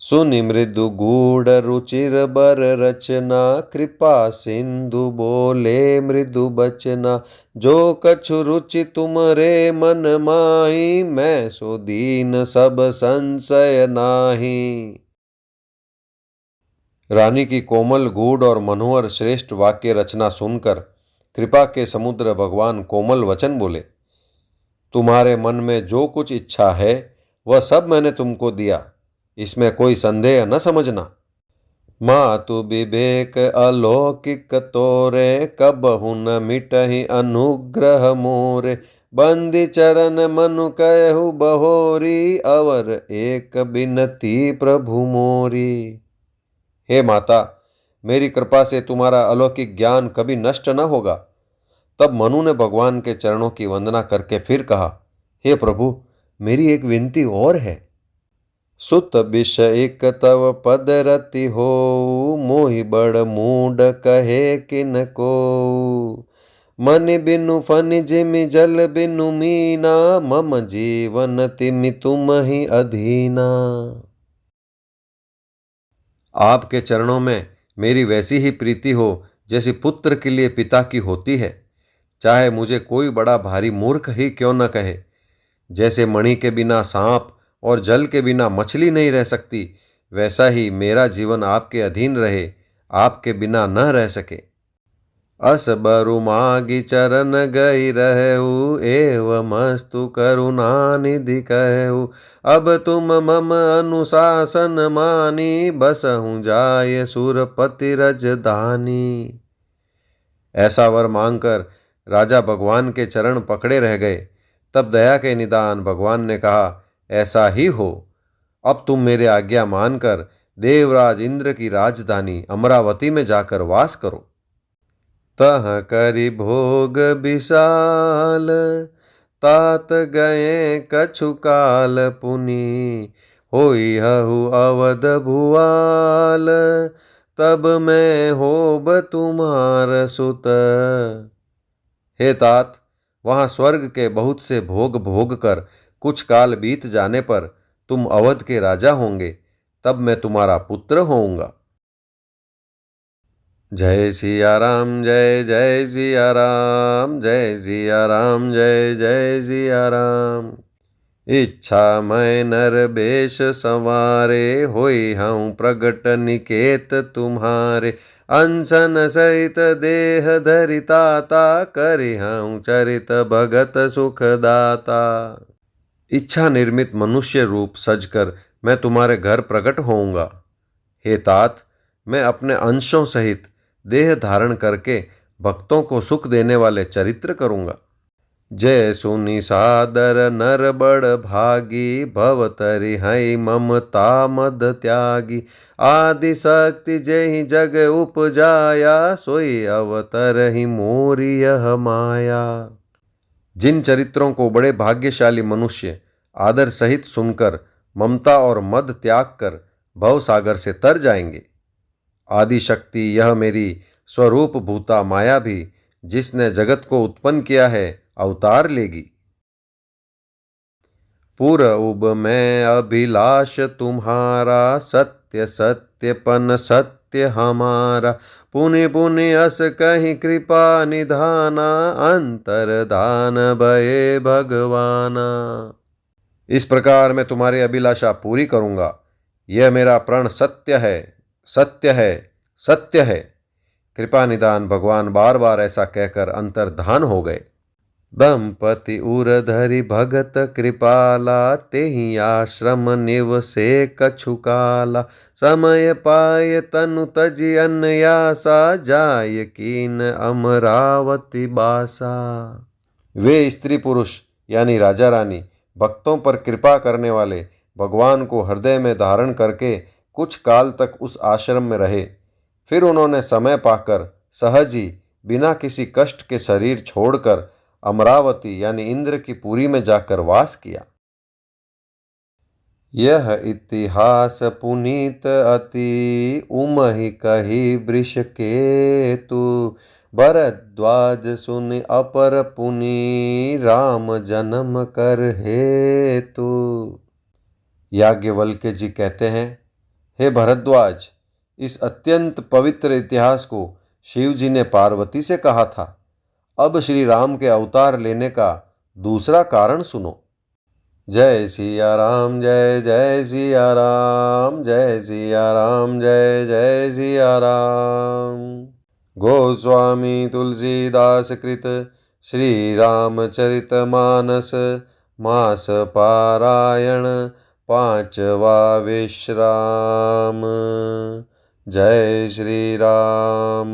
सुनि मृदु गूढ़ रुचिर बर रचना, कृपा सिंधु बोले मृदु बचना। जो कछु रुचि तुमरे मन माही, मैं सो दीन सब संशय नाही। रानी की कोमल गूढ़ और मनोहर श्रेष्ठ वाक्य रचना सुनकर कृपा के समुद्र भगवान कोमल वचन बोले, तुम्हारे मन में जो कुछ इच्छा है वह सब मैंने तुमको दिया, इसमें कोई संदेह न समझना। मातु विवेक अलौकिक तोरे, कबहु न मिटहि अनुग्रह मोरे। बंदी चरण मनु कहु बहोरी, अवर एक बिनती प्रभु मोरी। हे माता, मेरी कृपा से तुम्हारा अलौकिक ज्ञान कभी नष्ट न होगा। तब मनु ने भगवान के चरणों की वंदना करके फिर कहा, हे प्रभु, मेरी एक विनती और है। सुत बिष एक तव पद रति हो, मोहि बड़ मूड कहे किन को। मन बिनु फन जिमि जल बिनु मीना, मम जीवन तिमि तुम ही अधीना। आपके चरणों में मेरी वैसी ही प्रीति हो जैसी पुत्र के लिए पिता की होती है, चाहे मुझे कोई बड़ा भारी मूर्ख ही क्यों न कहे। जैसे मणि के बिना सांप और जल के बिना मछली नहीं रह सकती, वैसा ही मेरा जीवन आपके अधीन रहे, आपके बिना न रह सके। अस बरु मागी चरण गई रहु, एवमस्तु करुणा निधि कहु। अब तुम मम अनुशासन मानी, बसहु जाय सुरपति रजधानी। ऐसा वर मांगकर राजा भगवान के चरण पकड़े रह गए। तब दया के निदान भगवान ने कहा, ऐसा ही हो। अब तुम मेरे आज्ञा मानकर देवराज इंद्र की राजधानी अमरावती में जाकर वास करो। तह करि भोग विशाल, तात गए कछु काल पुनि। होई हहु अवध भुआल, तब मैं होब तुम्हार सुत। हे तात, वहाँ स्वर्ग के बहुत से भोग भोग कर कुछ काल बीत जाने पर तुम अवध के राजा होंगे, तब मैं तुम्हारा पुत्र होऊंगा। जय सिया राम, जय जय सिया राम, जय सिया राम, जय जय सिया राम। इच्छा मैं नर बेश संवारे, होई हूँ प्रगट निकेत तुम्हारे। अनशन सहित देह धरिताता, करि हूँ चरित भगत सुखदाता। इच्छा निर्मित मनुष्य रूप सजकर मैं तुम्हारे घर प्रकट होऊंगा। हे तात, मैं अपने अंशों सहित देह धारण करके भक्तों को सुख देने वाले चरित्र करूंगा। जय सुनि सादर नर बड़ भागी, भवतरि हई ममता मद त्यागी। आदि शक्ति जेहि जग उपजाया, सोई अवतरहि मोरी यह माया। जिन चरित्रों को बड़े भाग्यशाली मनुष्य आदर सहित सुनकर ममता और मद त्याग कर भव सागर से तर जाएंगे। आदि शक्ति यह मेरी स्वरूप भूता माया भी, जिसने जगत को उत्पन्न किया है, अवतार लेगी। पूरब में अभिलाष तुम्हारा, सत्य सत्यपन सत्य हमारा। पुनि पुनि अस कहीं कृपा निधाना, अंतरदान भये भगवाना। इस प्रकार मैं तुम्हारी अभिलाषा पूरी करूंगा। यह मेरा प्रण सत्य है, सत्य है, सत्य है। कृपा निदान भगवान बार बार ऐसा कहकर अंतर्धान हो गए। दंपति उर धरि भगत कृपाला, तेहि आश्रम निवसे कछु काला। समय पाय तनु तजि अन्यासा, जाय कीन अमरावती बासा। वे स्त्री पुरुष यानी राजा रानी भक्तों पर कृपा करने वाले भगवान को हृदय में धारण करके कुछ काल तक उस आश्रम में रहे। फिर उन्होंने समय पाकर सहज ही बिना किसी कष्ट के शरीर छोड़कर अमरावती यानी इंद्र की पुरी में जाकर वास किया। यह इतिहास पुनीत अति, उमहि कही वृष केतु। भरद्वाज सुनि अपर पुनि, राम जन्म कर हेतु। याज्ञवल्क्य जी कहते हैं, हे भरद्वाज, इस अत्यंत पवित्र इतिहास को शिव जी ने पार्वती से कहा था। अब श्री राम के अवतार लेने का दूसरा कारण सुनो। जय सिया राम, जय जय सिया राम, जय सिया राम, जय जय सिया राम। गोस्वामी तुलसीदास कृत श्री रामचरित मानस, मास पारायण पांचवा विश्राम। जय श्री राम।